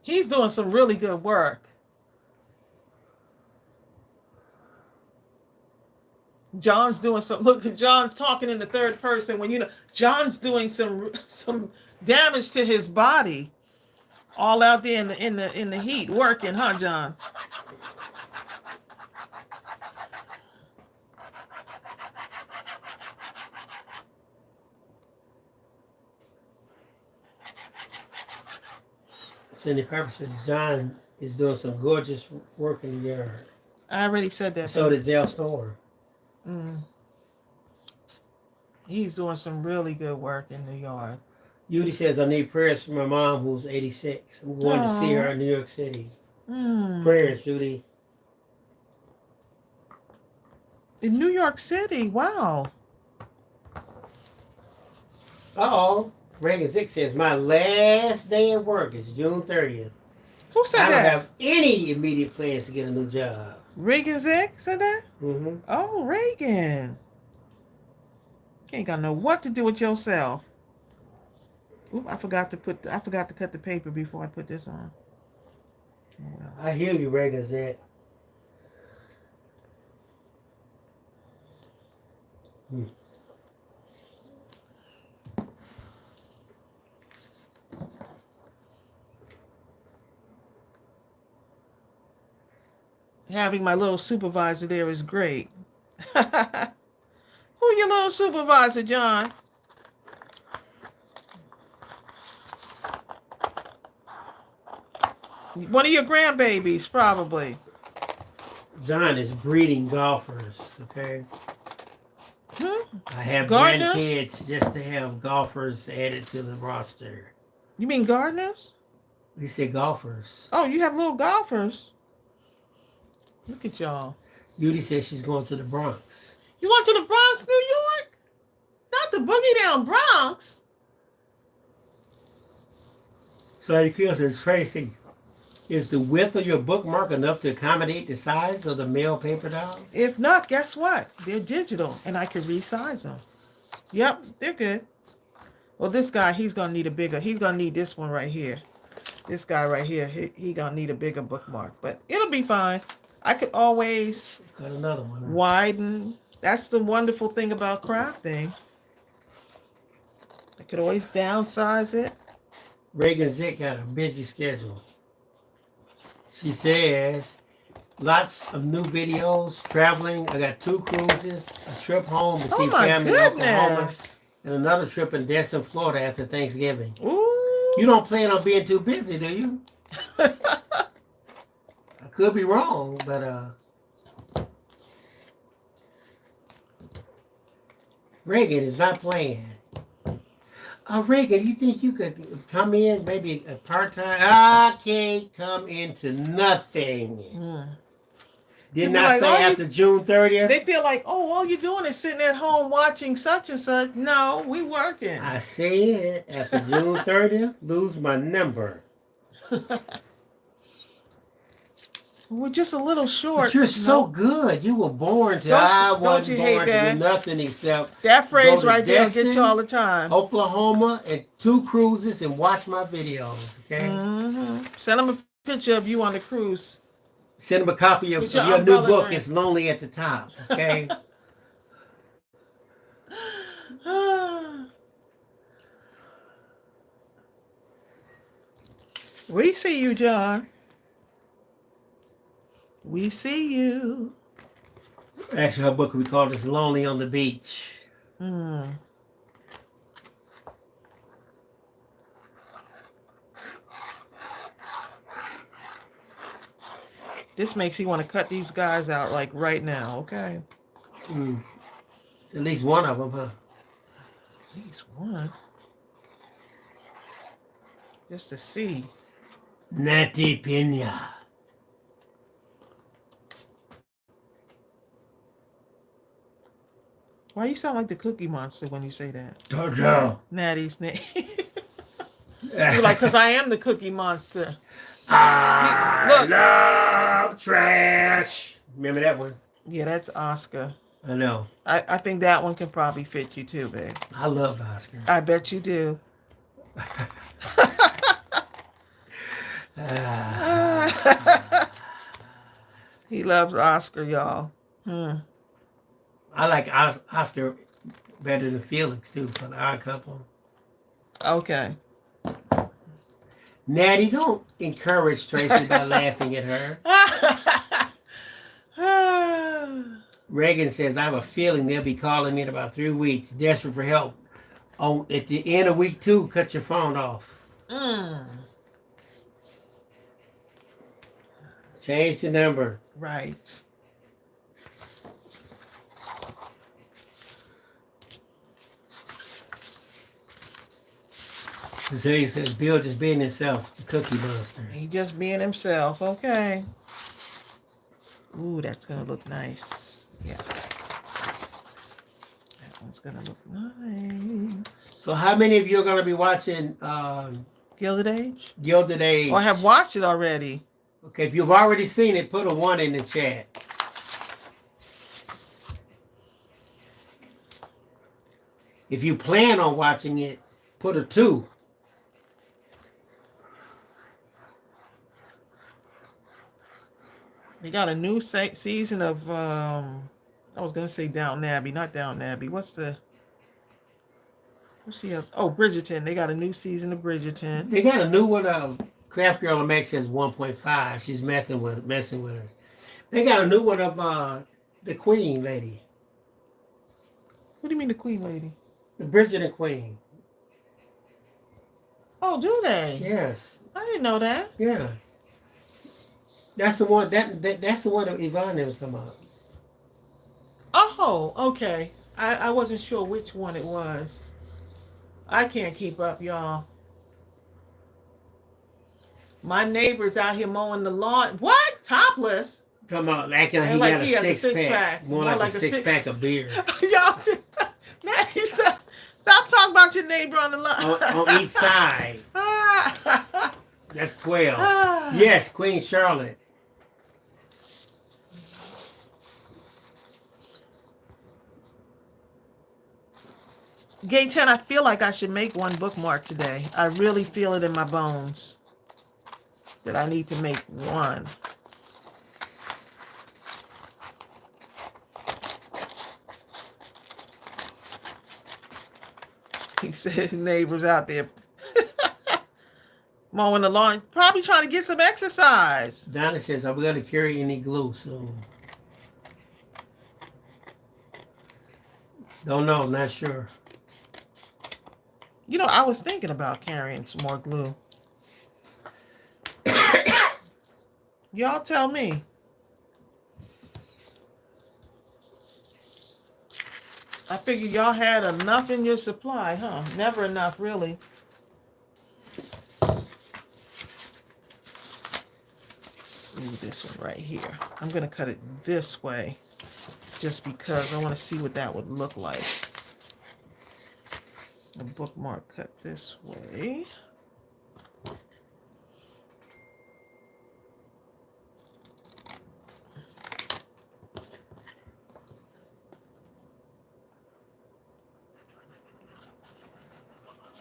He's doing some really good work. John's doing some. Look at John talking in the third person when you know John's doing some damage to his body, all out there in the heat working, huh, John? Cindy Pepper says John is doing some gorgeous work in the yard. I already said that. So did Zell Storm. He's doing some really good work in the yard. Yudi says, I need prayers for my mom who's 86. I'm going to see her in New York City. Prayers, Judy. In New York City, wow. Uh-oh. Reagan Zick says, my last day at work is June 30th. Who said I don't that? have any immediate plans to get a new job. Reagan Zick said that? Mm-hmm. Oh, Reagan. You ain't got to know what to do with yourself. Oop, I forgot to cut the paper before I put this on. Well, I hear you, Reagan said. having my little supervisor there is great. Who your little supervisor, John? One of your grandbabies, probably. John is breeding golfers, okay? I have Gardeners? grandkids just to have golfers added to the roster. You mean gardeners? He said golfers. Oh, you have little golfers. Look at y'all. Judy says she's going to the Bronx. You went to the Bronx, New York? Not the boogie down Bronx. So your question, Tracy, is the width of your bookmark enough to accommodate the size of the mail paper dolls? If not, guess what? They're digital, and I can resize them. Yep, they're good. Well, this guy, he's going to need a bigger. He's going to need this one right here. This guy right here, he going to need a bigger bookmark. But it'll be fine. I could always Got another one. widen. That's the wonderful thing about crafting. I could always downsize it. Reagan Zick got a busy schedule. She says, lots of new videos, traveling. I got 2 cruises, a trip home to see family in Oklahoma, Goodness. and another trip in Destin, Florida after Thanksgiving. Ooh. You don't plan on being too busy, do you? I could be wrong, but Reagan is not playing. Reagan, you think you could come in maybe a part-time? I can't come into nothing. Didn't I say after June 30th? They feel like, oh, all you're doing is sitting at home watching such and such. No, we working. I said after June 30th, lose my number. We're just a little short. But you're so good. You were born to. I wasn't born to do nothing except that phrase go to right there will Destin, get you all the time. Oklahoma, and 2 cruises and watch my videos. Okay. Send them a picture of you on the cruise. Send them a copy of your new umbrella book. drink. It's Lonely at the Top. Okay. We see you, John. We see you. Actually, her book we call this Lonely on the Beach. This makes you want to cut these guys out like right now, okay? It's at least one of them, huh? At least one. Just to see. Natty Pina. Why you sound like the Cookie Monster when you say that? Dodo. Natty's name. You're like, because I am the Cookie Monster. I love trash. Remember that one? Yeah, that's Oscar. I know. I think that one can probably fit you too, babe. I love Oscar. I bet you do. He loves Oscar, y'all. I like Oscar better than Felix, too, for the Odd Couple. Okay. Natty, don't encourage Tracy by laughing at her. Reagan says, I have a feeling they'll be calling me in about 3 weeks, desperate for help. Oh, at the end of week 2, cut your phone off. Change the number. Right. So he says, Bill just being himself, the Cookie Monster. He just being himself. Okay. Ooh, that's going to look nice. Yeah. That one's going to look nice. So how many of you are going to be watching Gilded Age? Gilded Age? Or have watched it already? Okay, if you've already seen it, put a 1 in the chat. If you plan on watching it, put a 2. They got a new season of I was gonna say Downton Abbey, not Downton Abbey. What's the oh, Bridgerton. They got a new season of Bridgerton. They got a new one of Craft Girl on Max says 1.5. She's messing with us. They got a new one of the Queen lady. What do you mean the Queen lady? The Bridgerton Queen. Oh, do they? Yes. I didn't know that. Yeah. That's the one that's the one that Yvonne was talking about. Oh, okay. I wasn't sure which one it was. I can't keep up, y'all. My neighbor's out here mowing the lawn. What? Topless? Come on, acting like he like got he has a a six pack. six-pack. More like a six pack of beer. Y'all, man, stop talking about your neighbor on the lawn. on each side. That's 12. Yes, Queen Charlotte. Gay 10, I feel like I should make one bookmark today. I really feel it in my bones that I need to make one. He said his neighbors out there mowing the lawn, probably trying to get some exercise. Donna says, "Are we going to carry any glue soon?" Don't know, not sure. You know, I was thinking about carrying some more glue. Y'all tell me. I figured y'all had enough in your supply, huh? Never enough, really. Ooh, this one right here. I'm going to cut it this way just because I want to see what that would look like. A bookmark cut this way.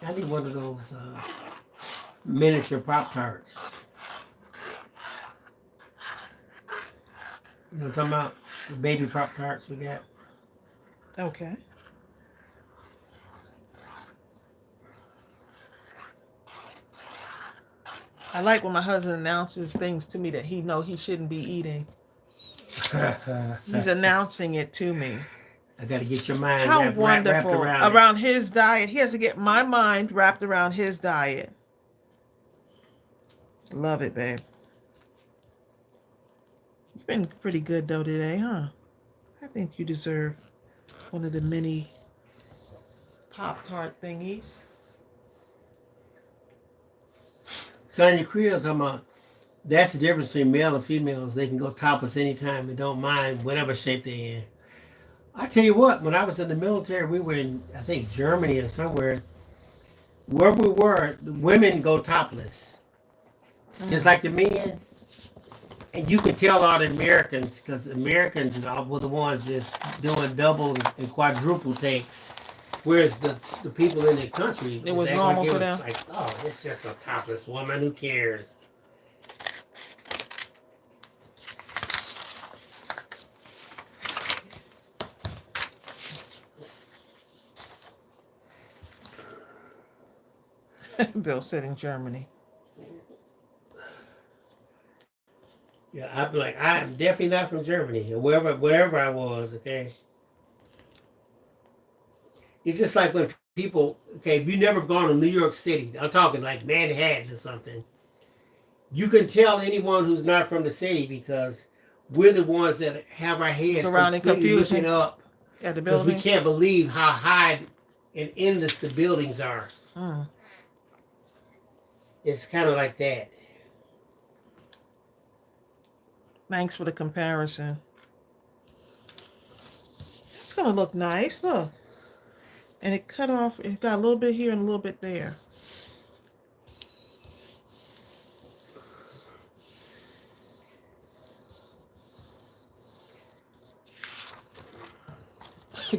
I need one of those miniature Pop-Tarts. You know what I'm talking about? The baby Pop-Tarts we got. Okay. I like when my husband announces things to me that he knows he shouldn't be eating. He's announcing it to me. I got to get your mind How wrapped wonderful. around his diet. He has to get my mind wrapped around his diet. Love it, babe. You've been pretty good, though, today, huh? I think you deserve one of the mini Pop-Tart thingies. Sonya Creel talking about, that's the difference between male and females. They can go topless anytime and don't mind whatever shape they're in. I tell you what, when I was in the military, we were in, I think, Germany or somewhere. Where we were, the women go topless. Just like the men. And you could tell all the Americans, because the Americans were the ones just doing double and quadruple takes. Whereas the people in the country, it was normal like for them. Like, oh, it's just a topless woman. Who cares? Bill said in Germany. Yeah, I'd be like, I am definitely not from Germany or wherever I was. Okay. It's just like when people, okay, if you've never gone to New York City, I'm talking like Manhattan or something, you can tell anyone who's not from the city because we're the ones that have our heads completely looking up at the because we building. can't believe how high and endless the buildings are. It's kind of like that. Thanks for the comparison. It's going to look nice. Look. And it cut off. It got a little bit here and a little bit there.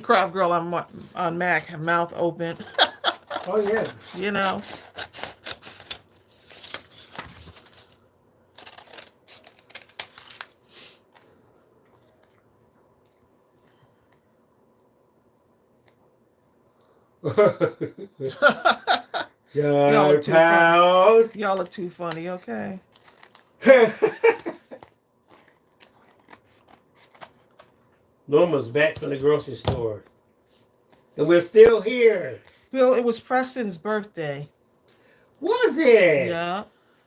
Craft girl on Mac, mouth open. Oh, yeah. You know. Y'all are John too Pals. funny. Y'all are too funny, okay? Norma's back from the grocery store. And we're still here. Bill, it was Preston's birthday. Was it? Yeah.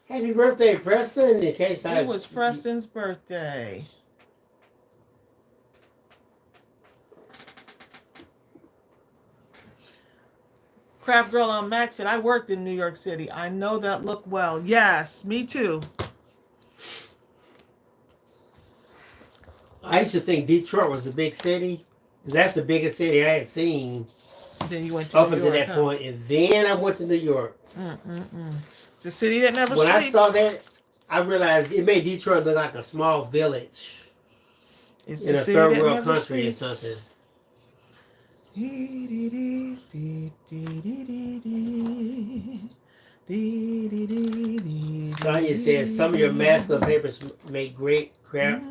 Happy birthday, Preston. In case It was Preston's birthday. Craft Girl on Max said, I worked in New York City. I know that look well. Yes, me too. I used to think Detroit was a big city. That's the biggest city I had seen. Then you went to up New until York, that point, and then I went to New York. The city that never When sleeps. I saw that, I realized it made Detroit look like a small village It's in a third world country or something. Sonia says some of your masculine papers make great craft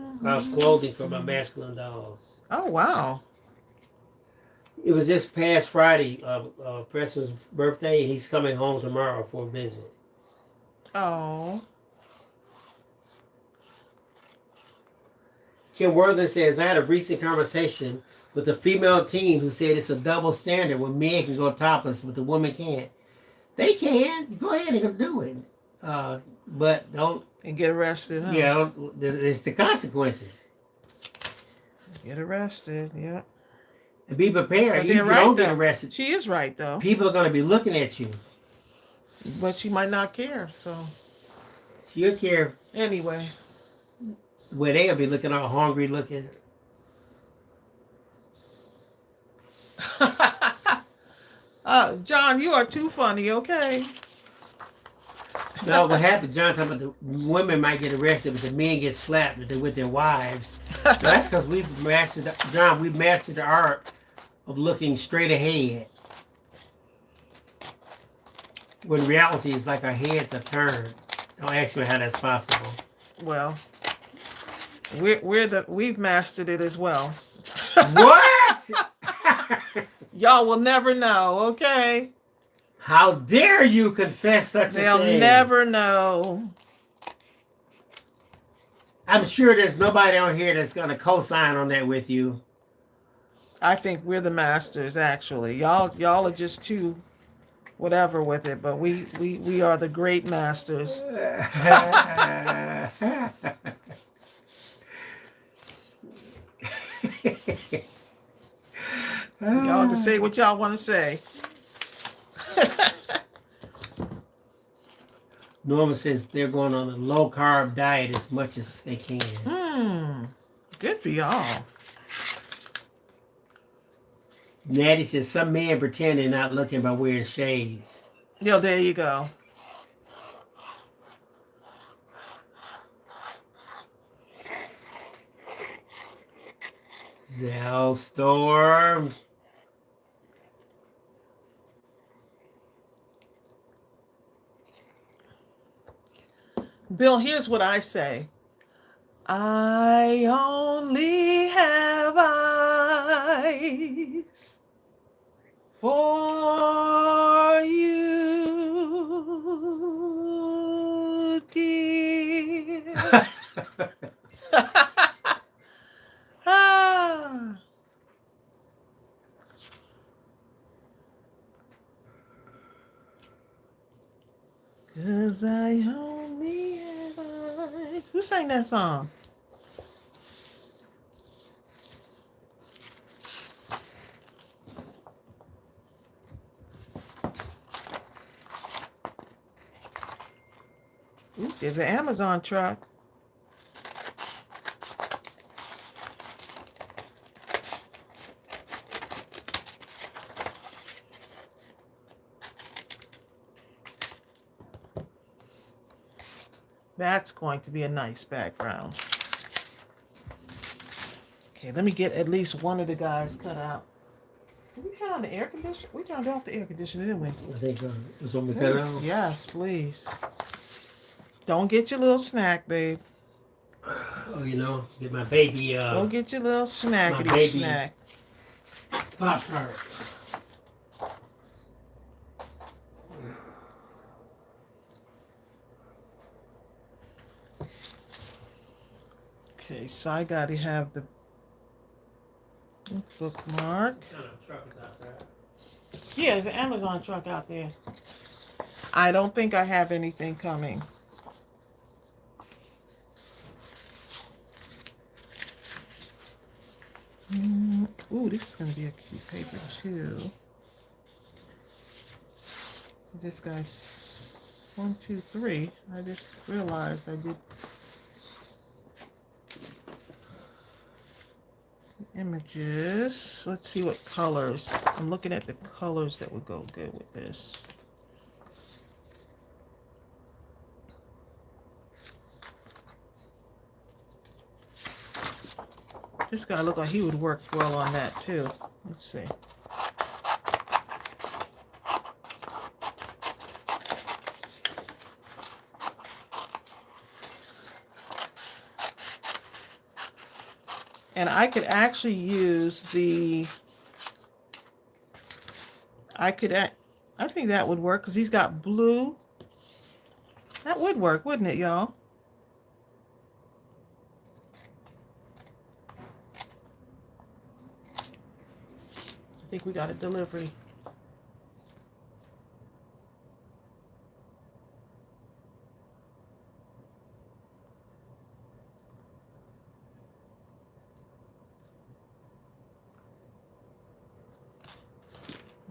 clothing for my masculine dolls. Oh, wow. It was this past Friday, Preston's birthday, and he's coming home tomorrow for a visit. Oh. Kim Worthing says, I had a recent conversation with a female teen who said it's a double standard when men can go topless, but the women can't. They can. Go ahead and do it. But don't. And get arrested, huh? Yeah, it's the consequences. Get arrested, yeah. And be prepared. But Even if you right, don't get though. arrested, She is right, though. people are going to be looking at you. But she might not care, so. She'll care. Anyway. Where they'll be looking all hungry looking. John, you are too funny, okay? No, what happened, John, talking about the women might get arrested, but the men get slapped with their wives. That's because we've mastered the art of looking straight ahead. When reality is like our heads are turned. Don't ask me how that's possible. Well, we've mastered it as well. What? Y'all will never know, okay? How dare you confess such a thing? They'll never know. I'm sure there's nobody on here that's going to co-sign on that with you. I think we're the masters, actually. Y'all are just too whatever with it, but we are the great masters. Y'all just say what y'all want to say. Norma says they're going on a low-carb diet as much as they can. Good for y'all. Natty says some men pretend they're not looking by wearing shades. Yo, there you go. Zellstorm. Bill, here's what I say. I only have eyes for you, dear. Ah. 'Cause I only have eyes. Who sang that song? Ooh, there's an Amazon truck. That's going to be a nice background. Okay, let me get at least one of the guys cut out. Did we turn on the air conditioner? We turned off the air conditioner, didn't we? I think it's on the cut out. Yes, please. Don't get your little snack, babe. Oh, you know, get my baby. Don't get your little snackity snack. Pop-Tart. Okay, so I gotta have the bookmark. What kind of truck is outside? Yeah, there's an Amazon truck out there. I don't think I have anything coming. Ooh, this is gonna be a cute paper too. This guy's 1, 2, 3. I just realized I did images. Let's see what colors. I'm looking at the colors that would go good with this. This guy looked like he would work well on that too. Let's see. And I could actually use the, I think that would work because he's got blue. That would work, wouldn't it, y'all? I think we got a delivery.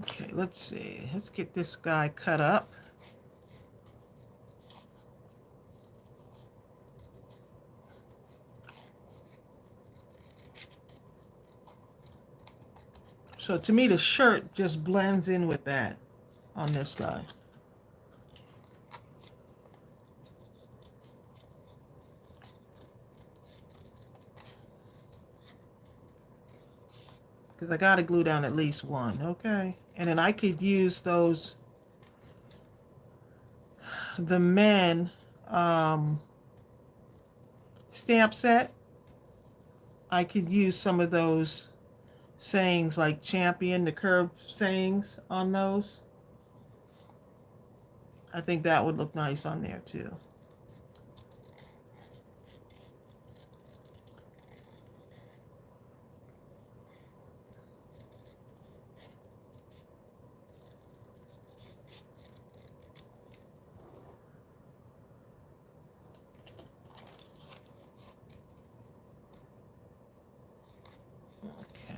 Okay, let's see. Let's get this guy cut up. So to me, the shirt just blends in with that on this guy. Because I got to glue down at least one, okay? And then I could use those, the men stamp set. I could use some of those sayings like champion, the curved sayings on those. I think that would look nice on there too.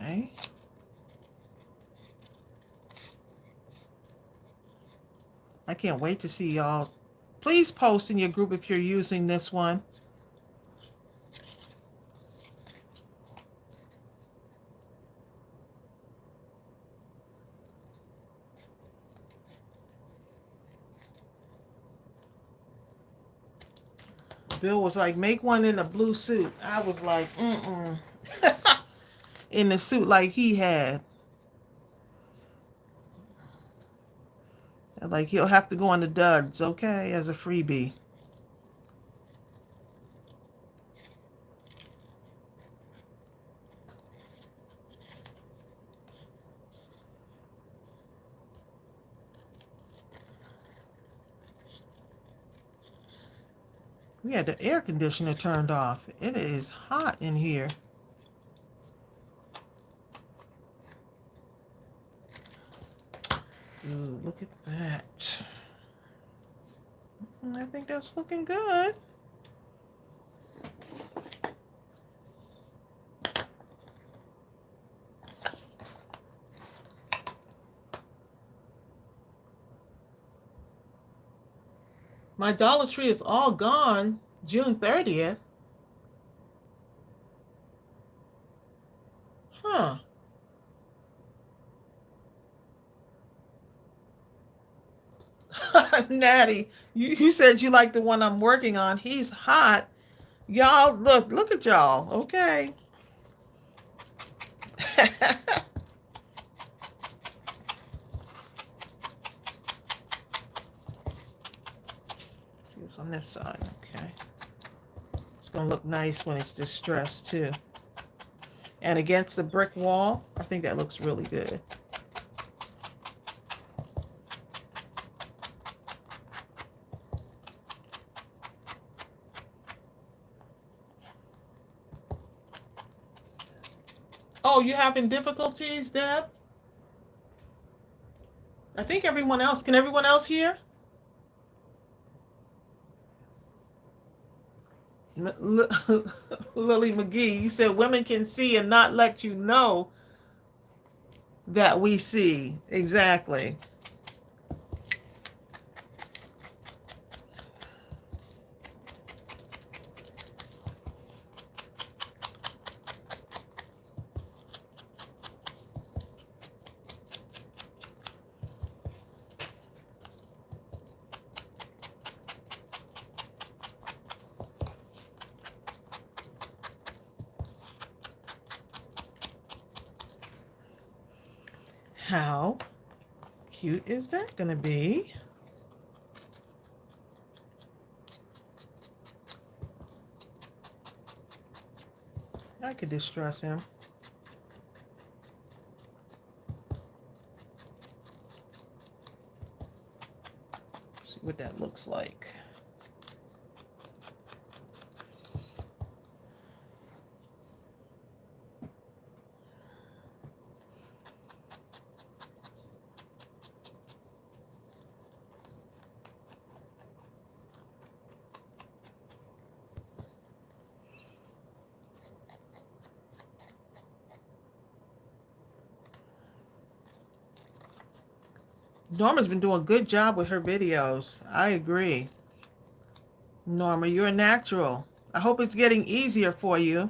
Okay. I can't wait to see y'all. Please post in your group if you're using this one. Bill was like, make one in a blue suit. I was like, in the suit like he had. Like, he'll have to go on the duds, okay, as a freebie. We had the air conditioner turned off. It is hot in here. Ooh, look at that. I think that's looking good. My Dollar Tree is all gone June 30th. Huh. Natty, you said you like the one I'm working on. He's hot. Y'all, look at y'all, okay? See what's on this side, okay. It's gonna look nice when it's distressed too. And against the brick wall, I think that looks really good. Oh, you having difficulties, Deb? I think everyone else. Can everyone else hear? Lily McGee, you said women can see and not let you know that we see. Exactly. How cute is that going to be? I could distress him. See what that looks like. Norma's been doing a good job with her videos. I agree. Norma, you're a natural. I hope it's getting easier for you.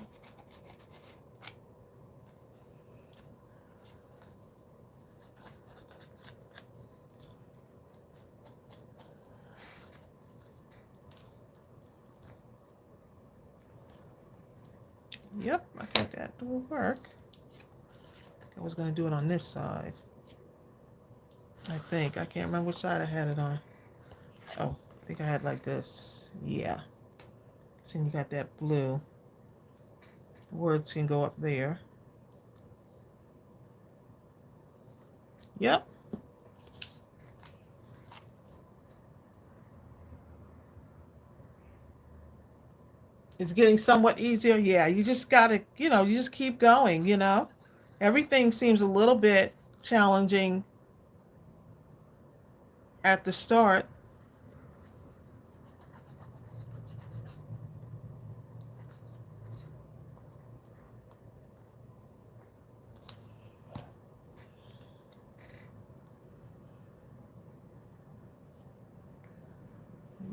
Yep, I think that will work. I was going to do it on this side. I think. I can't remember which side I had it on. Oh, I think I had like this. Yeah. So you got that blue. Words can go up there. Yep. It's getting somewhat easier. Yeah, you just got to, you just keep going. Everything seems a little bit challenging at the start.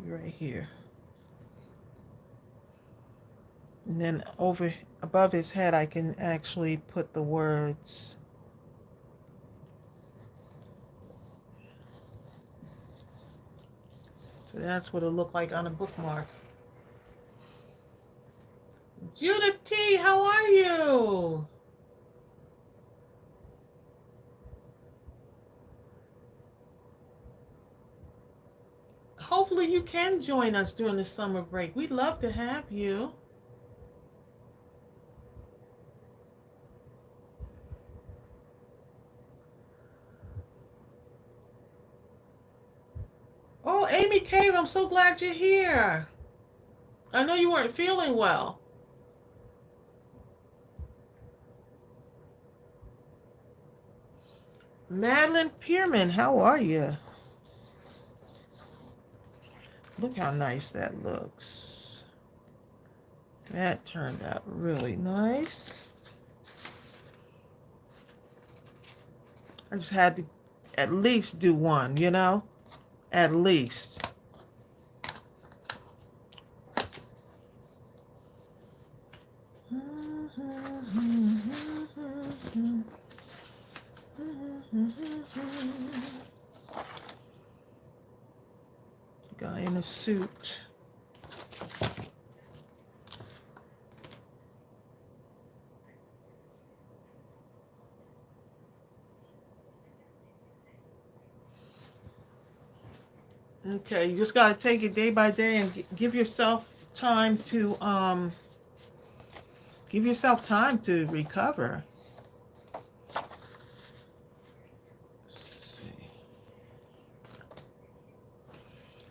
Right here. And then over above his head, I can actually put the words. So that's what it'll look like on a bookmark. Judith T, how are you? Hopefully you can join us during the summer break. We'd love to have you. Oh, Amy Cave, I'm so glad you're here. I know you weren't feeling well. Madeline Pierman, how are you? Look how nice that looks. That turned out really nice. I just had to at least do one, At least. Guy in a suit. Okay, you just got to take it day by day and give yourself time to recover.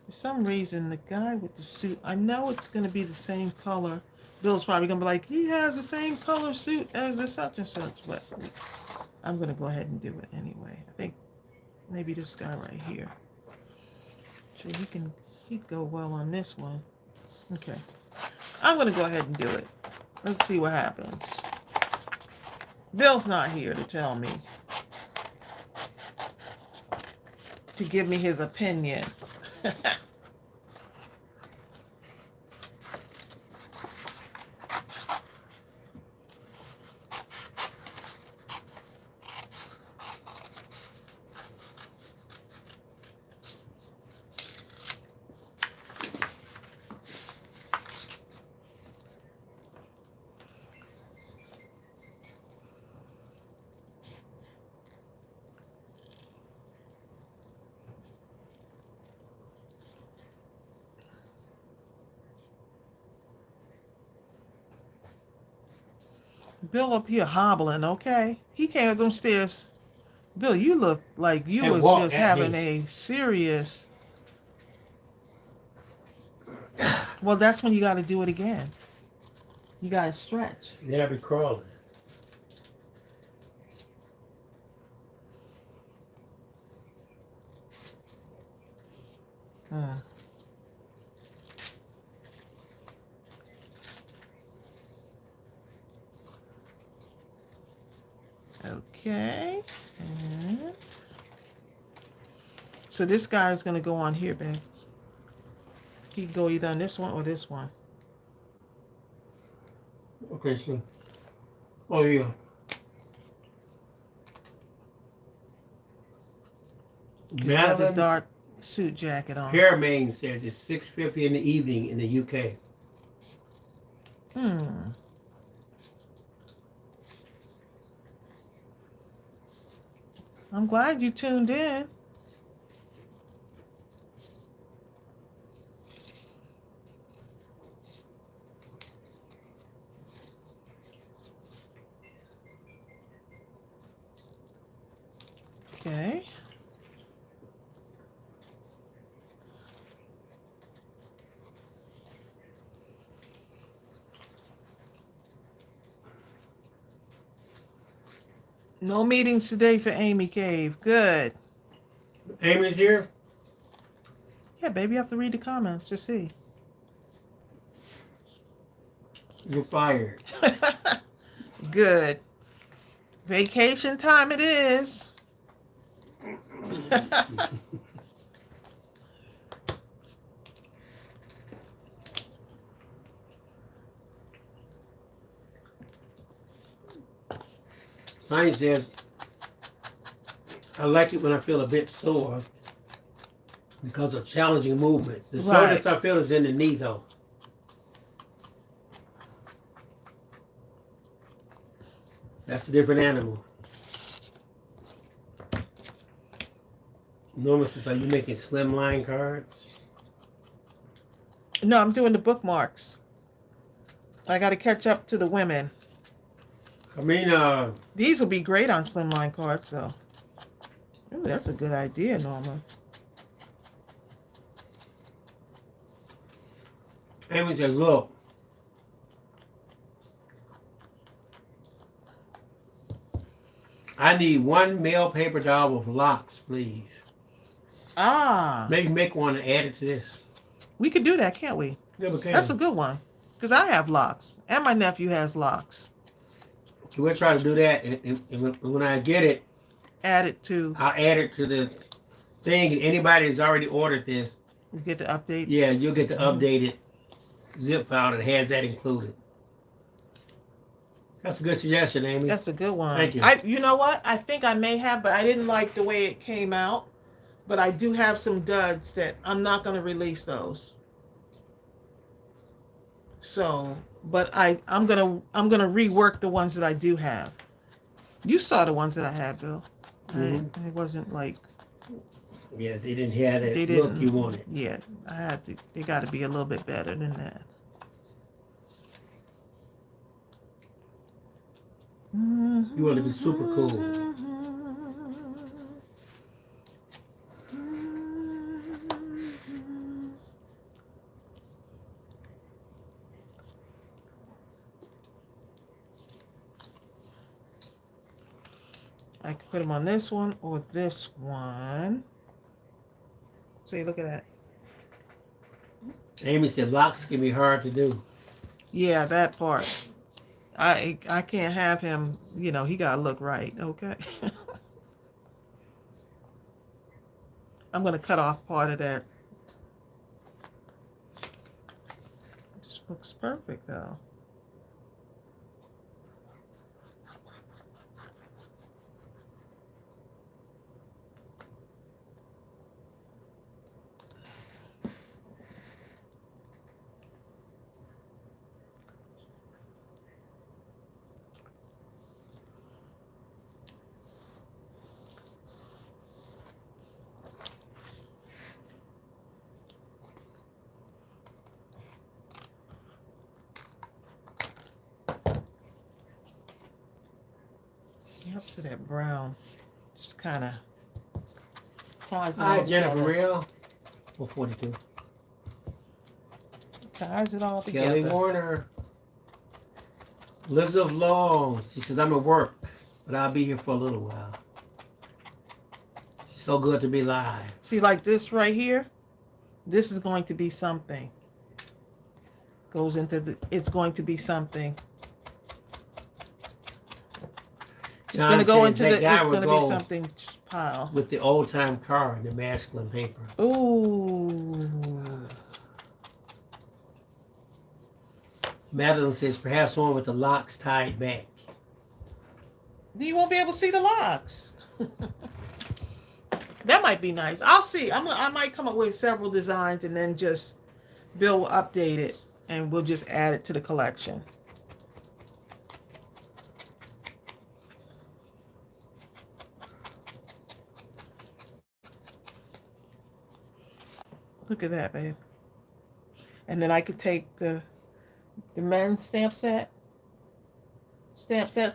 For some reason, the guy with the suit, I know it's going to be the same color, Bill's probably gonna be like, he has the same color suit as the such and such, but I'm gonna go ahead and do it anyway. I think maybe this guy right here. So he'd go well on this one. Okay. I'm gonna go ahead and do it. Let's see what happens. Bill's not here to tell me, to give me his opinion. Bill up here hobbling, okay? He came up them stairs. Bill, you look like you And was just having a serious... Well, that's when you got to do it again. You got to stretch. Then I'll be crawling. Okay. And so this guy's going to go on here, babe. He can go either on this one or this one. Okay, so. Oh, yeah. He's got the dark suit jacket on. Hairmain says it's 6:50 in the evening in the UK. I'm glad you tuned in. Okay. No meetings today for Amy Cave. Good. Amy's here? Yeah, baby, you have to read the comments to see. You're fired. Good. Vacation time it is. Science says, I like it when I feel a bit sore because of challenging movements. The soreness I feel is in the knee, though. That's a different animal. Norma says, are you making slimline cards? No, I'm doing the bookmarks. I got to catch up to the women. I mean, these will be great on slimline cards, though. Ooh, that's a good idea, Norma. Amy says, look. I need one male paper doll with locks, please. Ah. Maybe make one and add it to this. We could do that, can't we? Yeah, we can. That's a good one. Because I have locks. And my nephew has locks. So we'll try to do that. And when I get it, add it to... I'll add it to the thing. And anybody that's already ordered this, you get the updates? Yeah, you'll get the updated zip file that has that included. That's a good suggestion, Amy. That's a good one. Thank you. You know what? I think I may have, but I didn't like the way it came out. But I do have some duds that I'm not going to release those. So, but I'm gonna rework the ones that I do have. You saw the ones that I had, Bill. It wasn't like... Yeah, they didn't have that look you wanted. Yeah, I had to. They got to be a little bit better than that. You want to be super cool. I can put them on this one or this one. See, look at that. Amy said locks can be hard to do. Yeah, that part. I can't have him, you know, he gotta look right, okay? I'm gonna cut off part of that. It just looks perfect though. Yep, so that brown just kind of ties it all Hi, Jennifer together. Real. 442. Ties it all together. Kelly Warner. Elizabeth Long. She says, I'm at work, but I'll be here for a little while. She's so good to be live. See, like this right here, this is going to be something. Goes into the, it's going to be something. It's going to go into the, it's going to be something pile. With the old time car, the masculine paper. Ooh. Madeline says, perhaps one with the locks tied back. You won't be able to see the locks. That might be nice. I'll see. I might come up with several designs and then just Bill will update it and we'll just add it to the collection. Look at that, babe. And then I could take the men's stamp sets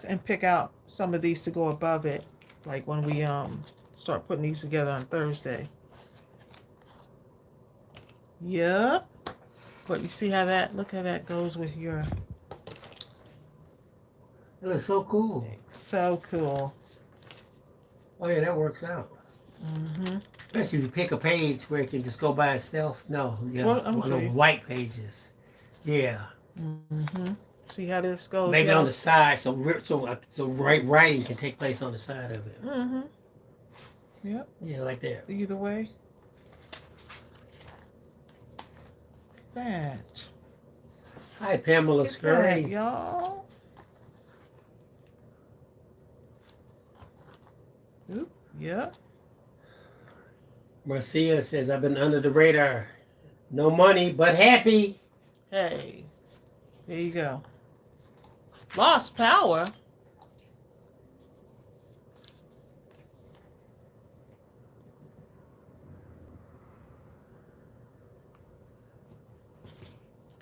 and pick out some of these to go above it, like when we start putting these together on Thursday. Yep. But you see how that, look how that goes with your... It looks so cool. So cool. Oh yeah, that works out. Mm-hmm. Especially if you pick a page where it can just go by itself. No, yeah, Well, one of the white pages. Yeah. Mm-hmm. See how this goes? Maybe on the side, so writing can take place on the side of it. Mm-hmm. Yep. Yeah, like that. Either way. That. Hi, Pamela Scurry. Y'all. Oop. Yep. Marcia says, I've been under the radar. No money, but happy. Hey. There you go. Lost power.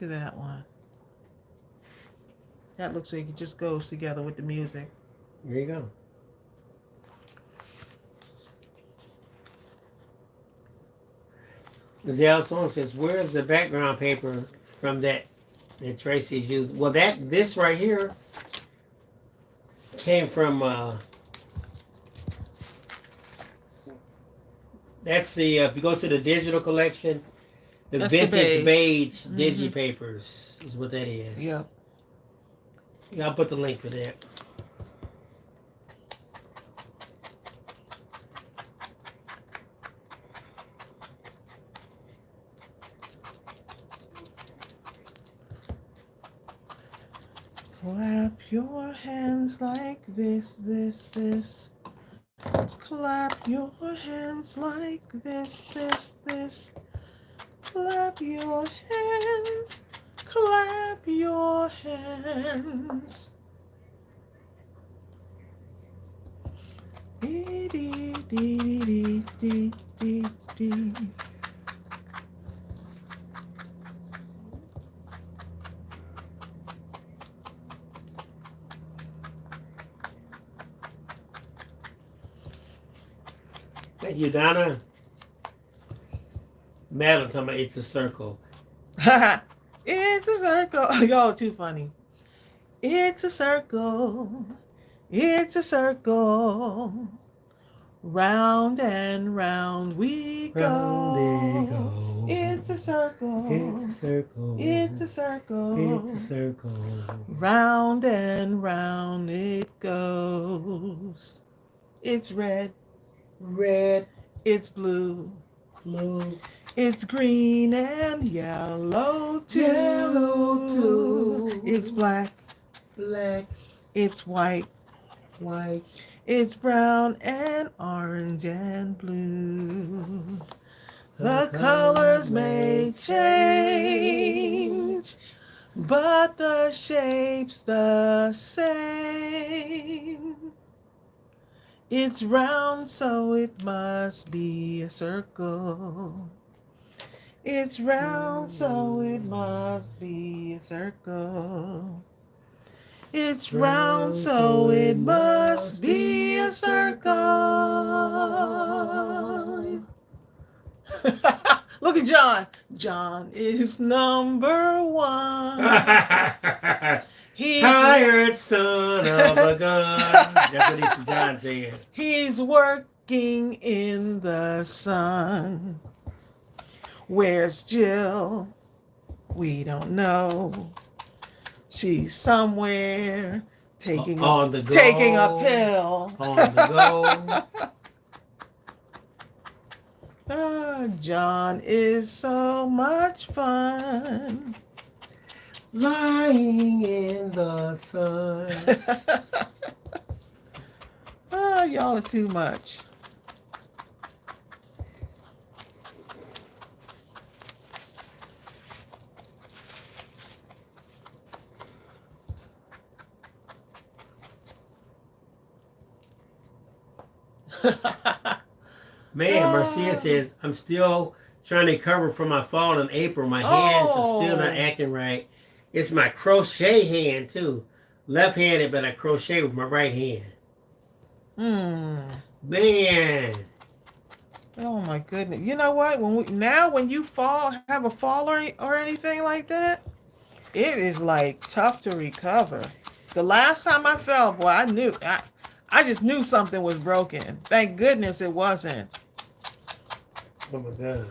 Look at that one. That looks like it just goes together with the music. There you go. Zell Song says, where's the background paper from that Tracey's used? Well, this right here came from, that's the, if you go to the digital collection, the vintage beige digi papers is what that is. Yep. Yeah, I'll put the link for that. Clap your hands like this, this, this. Clap your hands like this, this, this. Clap your hands. Clap your hands. Dee, dee, dee, dee, dee, dee, dee. Thank you, Donna. Madeline talking about it's a circle. It's a circle. Y'all too funny. It's a circle. It's a circle. Round and round we go. Round they go. It's a circle. It's a circle. It's a circle. It's a circle. Round and round it goes. It's red. Red. It's blue. Blue. It's green and yellow too. Yellow too. It's black. Black. It's white. White. It's brown and orange and blue. The colors may change, but the shape's the same. It's round, so it must be a circle. It's round, so it must be a circle. It's round, so it must be a circle. Look at John. John is number one. He's tired son of a gun. That's what Easton John said. He's working in the sun. Where's Jill? We don't know. She's somewhere taking on the go. Taking a pill. On the go. John is so much fun. Lying in the sun. Y'all are too much. Man, Marcia says, I'm still trying to recover from my fall in April. My hands are still not acting right. It's my crochet hand, too. Left-handed, but I crochet with my right hand. Man. Oh, my goodness. You know what? When you fall, have a fall or anything like that, it is, like, tough to recover. The last time I fell, boy, I just knew something was broken. Thank goodness it wasn't. Oh my God.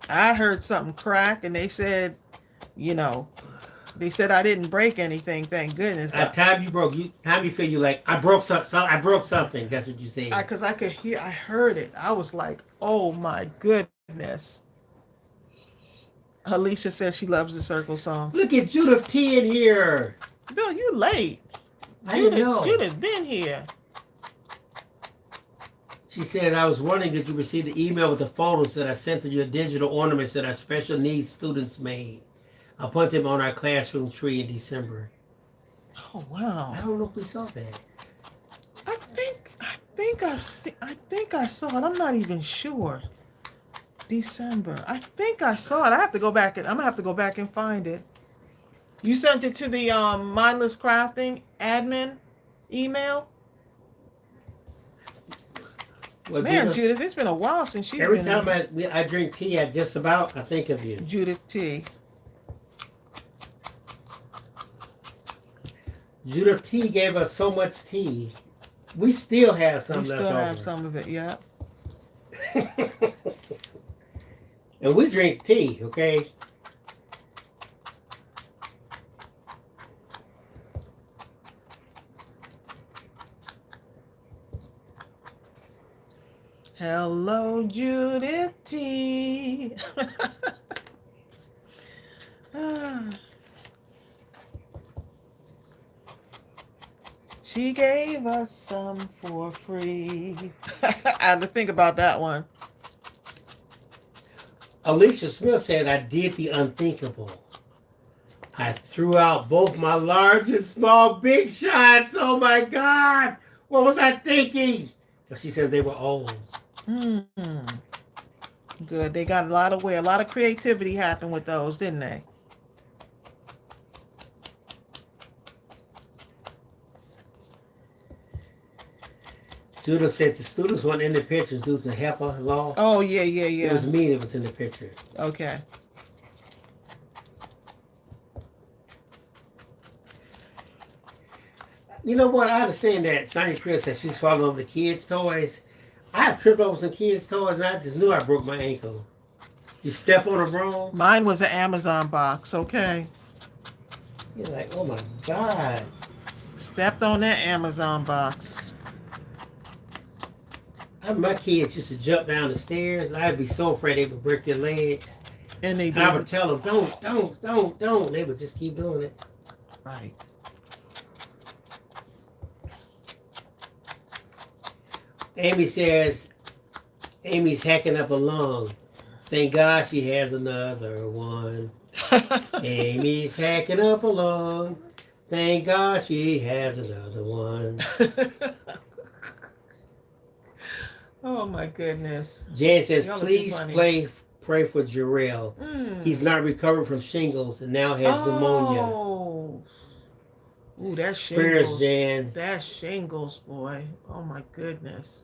I heard something crack and they said, they said I didn't break anything, thank goodness. At time you broke, time you feel you like, I broke something. That's what you said. Because I could hear, I heard it. I was like, oh my goodness. Alicia says she loves the circle song. Look at Judith T in here. Bill, you late. I didn't know. Judith been here. She says, I was wondering, did you receive the email with the photos that I sent to your digital ornaments that our special needs students made? I'll put them on our classroom tree in December. Oh, wow. I don't know if we saw that. I think I saw it. I'm not even sure. December. I think I saw it. I'm gonna have to go back and find it. You sent it to the Mindless Crafting admin email? Well, Man, Judith, it's been a while since you've every been time I drink tea, I think of you. Judith T. Judith T gave us so much tea. We still have some left over. We still have some of it, yeah. And we drink tea, okay? Hello, Judith T. She gave us some for free. I had to think about that one. Alicia Smith said, I did the unthinkable. I threw out both my large and small big shots. Oh my God. What was I thinking? But she says they were old. Good. They got a lot of creativity happened with those, didn't they? Judith said the students weren't in the pictures due to HEPA law. Oh, yeah. It was me that was in the picture. Okay. You know what? I understand that Sonya Chris said she's falling over the kids' toys. I have tripped over some kids' toys and I just knew I broke my ankle. You step on a broom. Mine was an Amazon box, okay? You're like, oh my God. Stepped on that Amazon box. My kids used to jump down the stairs. I'd be so afraid they would break their legs. And they And I would did. tell them, don't. They would just keep doing it. Right. Amy says, Amy's hacking up a lung. Thank God she has another one. Amy's hacking up a lung. Thank God she has another one. Oh my goodness. Jan says, Y'all are too please funny. pray for Jarrell. He's not recovered from shingles and now has pneumonia. Oh. Ooh, that's Prayers, shingles. Jan. That's shingles, boy. Oh my goodness.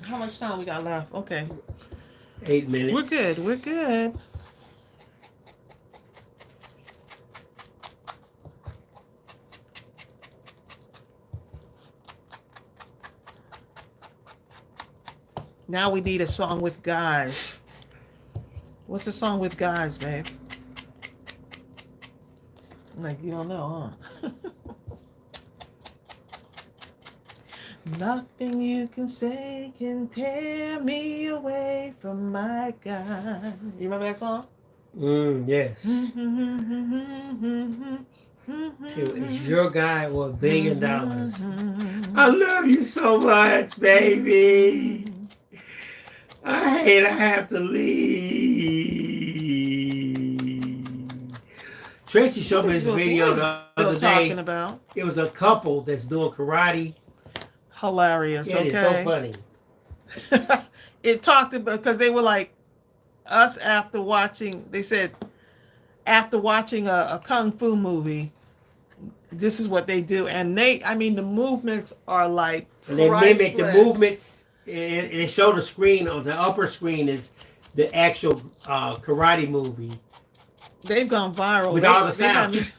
How much time we got left? Okay. 8 minutes. We're good. We're good. Now we need a song with guys. What's a song with guys, babe? Like, you don't know, huh? Nothing you can say can tear me away from my God. You remember that song? Yes. It's your guy or $1 billion. I love you so much, baby. I hate I have to leave. Tracy showed me this video the other day. About? It was a couple that's doing karate. Hilarious. Yeah, Okay. it's so funny. It talked about, because they were like us after watching, they said after watching a kung fu movie, this is what they do. And the movements are like and they mimic the priceless. movements, and it showed the screen. On the upper screen is the actual karate movie. They've gone viral. With all the sounds.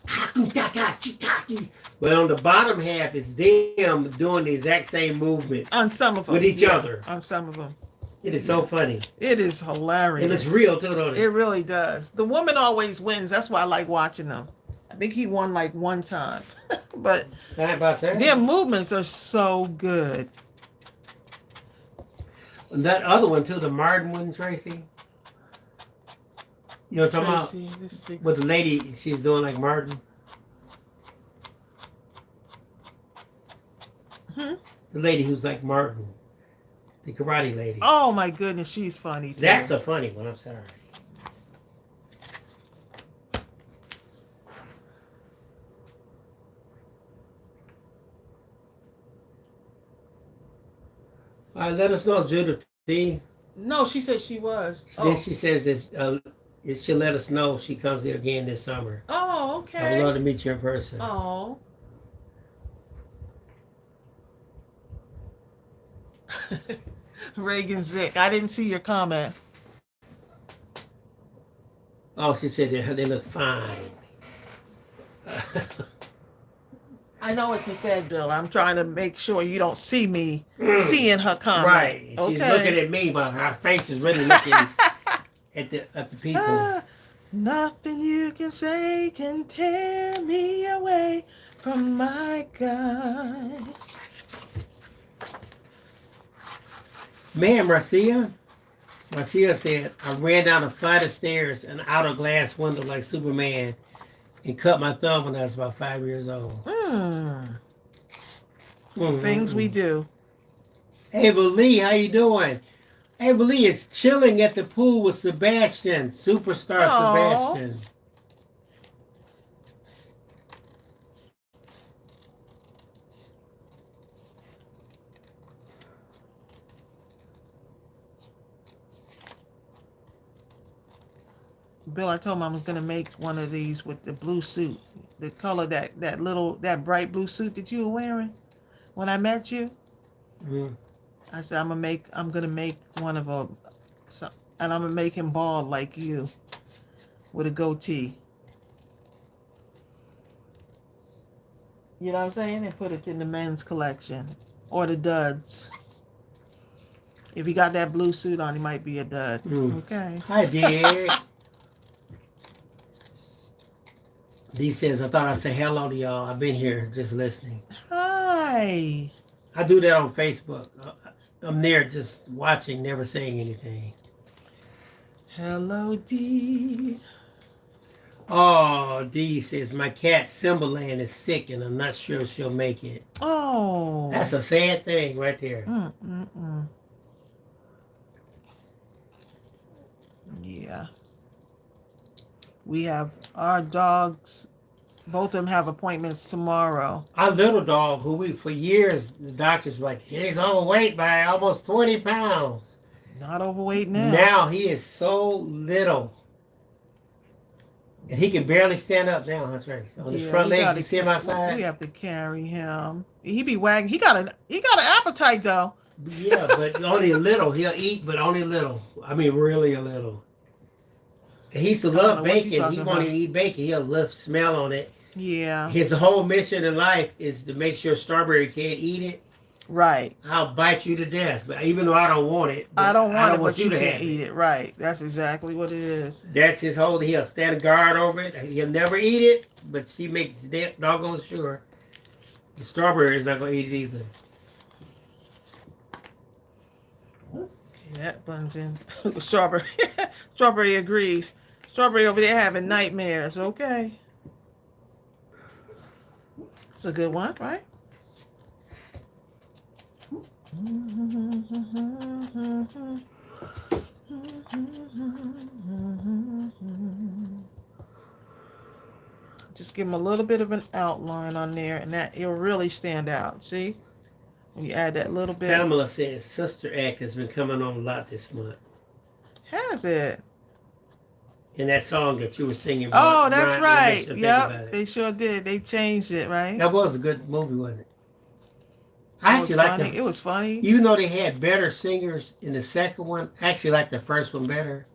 But on the bottom half, it's them doing the exact same movement. On some of them. With each other. On some of them. It is so funny. It is hilarious. It looks real too, don't it? It really does. The woman always wins. That's why I like watching them. I think he won like one time. But how about that? Their movements are so good. And that other one too, the Martin one, Tracy. You know what I'm talking about? With the lady, she's doing like Martin. The lady who's like Martin. The karate lady. Oh my goodness, she's funny too. That's a funny one, I'm sorry. All right, let us know, Judith. No, she said she was. Then she says if she'll let us know if she comes here again this summer. Oh, okay. I would love to meet you in person. Oh. Reagan Zick. I didn't see your comment. Oh, she said they look fine. I know what you said, Bill. I'm trying to make sure you don't see me seeing her comment. Right. Okay. She's looking at me, but her face is really looking at the people. Nothing you can say can tear me away from my God. Man, Marcia said, I ran down a flight of stairs and out a glass window like Superman and cut my thumb when I was about 5 years old. Things we do. Ava Lee, how you doing? Ava Lee is chilling at the pool with Sebastian, superstar Sebastian. Bill, I told him I was going to make one of these with the blue suit. the color that bright blue suit that you were wearing when I met you. Mm-hmm. I said I'm gonna make one of them, and I'm gonna make him bald like you with a goatee. You know what I'm saying? And put it in the men's collection or the duds. If he got that blue suit on, he might be a dud. Okay. Hi, Dig. Dee says, I thought I'd say hello to y'all. I've been here just listening. Hi. I do that on Facebook. I'm there just watching, never saying anything. Hello, Dee. Oh, Dee says, my cat Simbaland is sick and I'm not sure she'll make it. Oh. That's a sad thing right there. Yeah. We have our dogs, both of them have appointments tomorrow. Our little dog, who for years, the doctor's like, he's overweight by almost 20 pounds. Not overweight now. Now he is so little. And he can barely stand up now, that's right. On his front legs, you see him outside? We have to carry him. He be wagging. He got an appetite though. Yeah, but only a little. He'll eat, but only a little. I mean, really a little. And he used to love bacon. He won't even eat bacon. He'll smell on it. Yeah. His whole mission in life is to make sure Strawberry can't eat it. Right. I'll bite you to death. But even though I don't want it, I don't want it, want but you can't eat it. Right. That's exactly what it is. That's his whole. He'll stand guard over it. He'll never eat it, but she makes doggone sure the Strawberry is not going to eat it either. That buns in. Strawberry. Strawberry agrees. Strawberry over there having nightmares. Okay. It's a good one, right? Just give them a little bit of an outline on there, and that it'll really stand out. See? When you add that little bit. Pamela says Sister Act has been coming on a lot this month. Has it? In that song that you were singing about. Oh, that's right. Yep, they sure did. They changed it, right? That was a good movie, wasn't it? I actually liked it. It was funny. Even though they had better singers in the second one, I actually liked the first one better.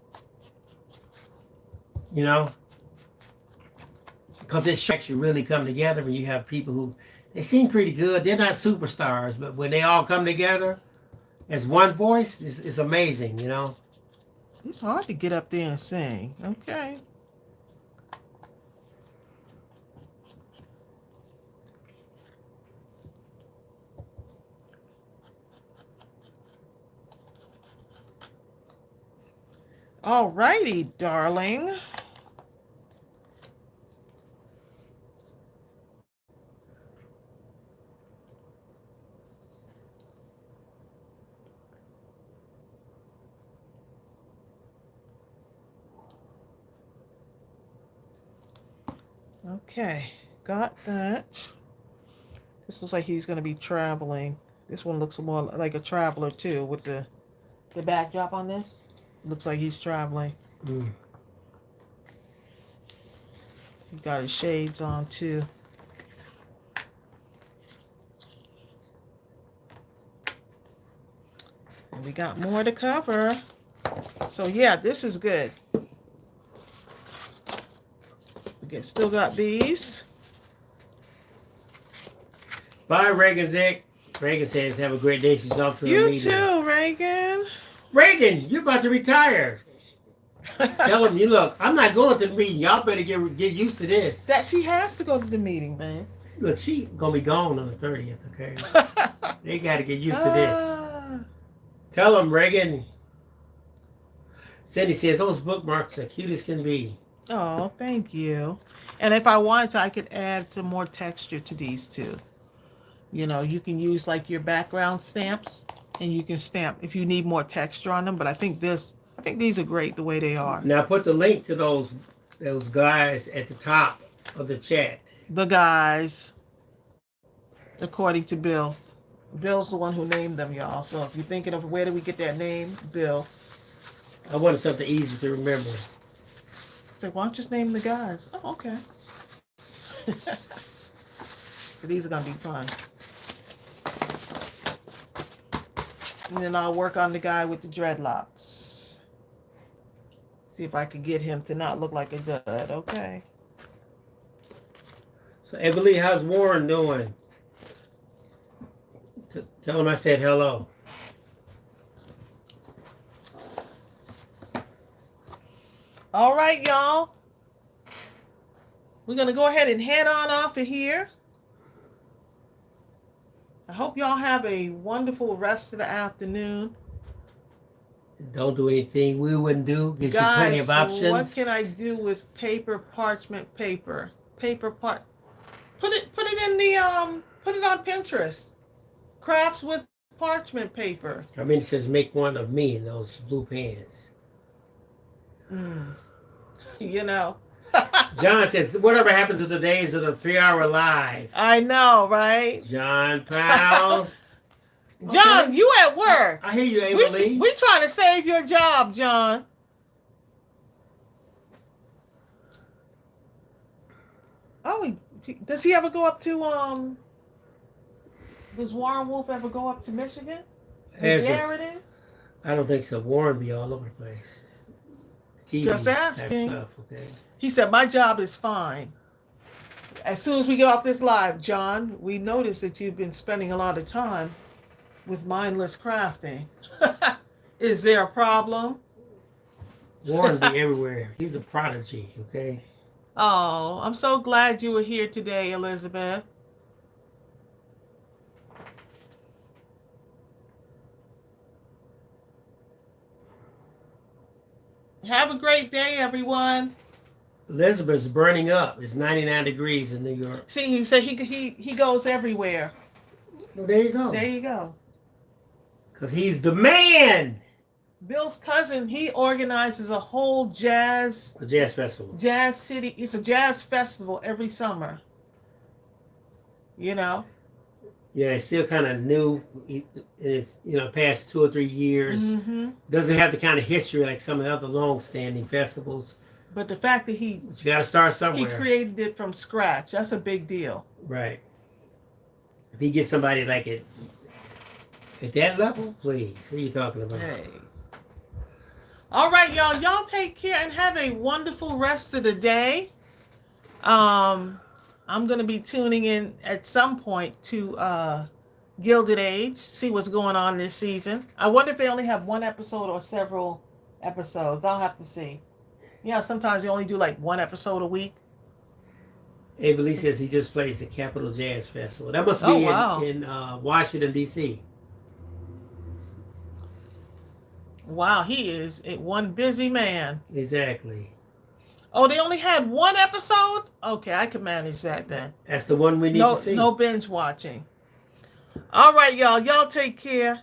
You know? Because this show actually really come together when you have people who, they seem pretty good. They're not superstars, but when they all come together as one voice, it's amazing, you know? It's hard to get up there and sing. Okay. All righty, darling. Okay, got that. This looks like he's going to be traveling. This one looks more like a traveler too, with the backdrop on this. Looks like he's traveling. He's got his shades on too. And we got more to cover. So yeah, this is good. We still got these. Bye, Reagan Zick. Reagan says, have a great day. She's off to a meeting. You too, Reagan. Reagan, you're about to retire. Tell him, look, I'm not going to the meeting. Y'all better get used to this. That she has to go to the meeting, man. Look, she going to be gone on the 30th, okay? They got to get used to this. Tell him, Reagan. Cindy says, those bookmarks are cute as can be. Oh, thank you. And if I wanted to, I could add some more texture to these too. You know, you can use like your background stamps, and you can stamp if you need more texture on them. But I think these are great the way they are. Now put the link to those guys at the top of the chat. The guys, according to Bill. Bill's the one who named them, y'all. So if you're thinking of where do we get that name, Bill. I wanted something easy to remember. So why don't you just name the guys? Oh, okay. So these are going to be fun. And then I'll work on the guy with the dreadlocks. See if I can get him to not look like a dud. Okay. So, Emily, how's Warren doing? Tell him I said hello. All right, y'all. We're going to go ahead and head on off of here. I hope y'all have a wonderful rest of the afternoon. Don't do anything we wouldn't do. Gives you plenty of options. What can I do with paper, parchment paper? Put it in the put it on Pinterest. Crafts with parchment paper. I mean, it says make one of me in those blue pants. You know. John says, whatever happened to the days of the 3-hour live? I know, right? John Powell. John, Okay. you at work. I hear you, Emily. We trying to save your job, John. Oh, does he ever go up to does Warren Wolf ever go up to Michigan? Where Jared is? I don't think so. Warren be all over the place. TV Just asking. Stuff, okay. He said, my job is fine. As soon as we get off this live, John, we noticed that you've been spending a lot of time with Mindless Crafting. Is there a problem? Warren be everywhere. He's a prodigy, okay? Oh, I'm so glad you were here today, Elizabeth. Have a great day, everyone. Elizabeth's burning up. It's 99 degrees in New York. See, he said he goes everywhere. Well, there you go. There you go. Because he's the man. Bill's cousin, he organizes a whole The jazz festival. Jazz City. It's a jazz festival every summer. You know? Yeah, it's still kind of new. It's, past 2 or 3 years. Mm-hmm. Doesn't have the kind of history like some of the other long-standing festivals. But the fact that You got to start he somewhere. created it from scratch, that's a big deal. Right. If he gets somebody like it at that level, please. What are you talking about? Hey. All right, y'all. Y'all take care and have a wonderful rest of the day. I'm going to be tuning in at some point to Gilded Age, see what's going on this season. I wonder if they only have one episode or several episodes. I'll have to see. Sometimes they only do like one episode a week. Abel says he just plays the Capitol Jazz Festival. That must be in Washington, D.C. Wow, he is one busy man. Exactly. Oh, they only had one episode? Okay, I can manage that then. That's the one we need to see. No binge watching. All right, y'all. Y'all take care.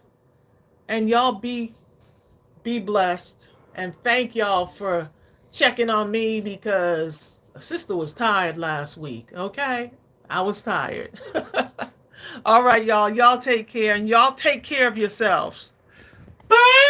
And y'all be blessed. And thank y'all for checking on me because sister was tired last week. Okay? I was tired. All right, y'all. Y'all take care. And y'all take care of yourselves. Bye!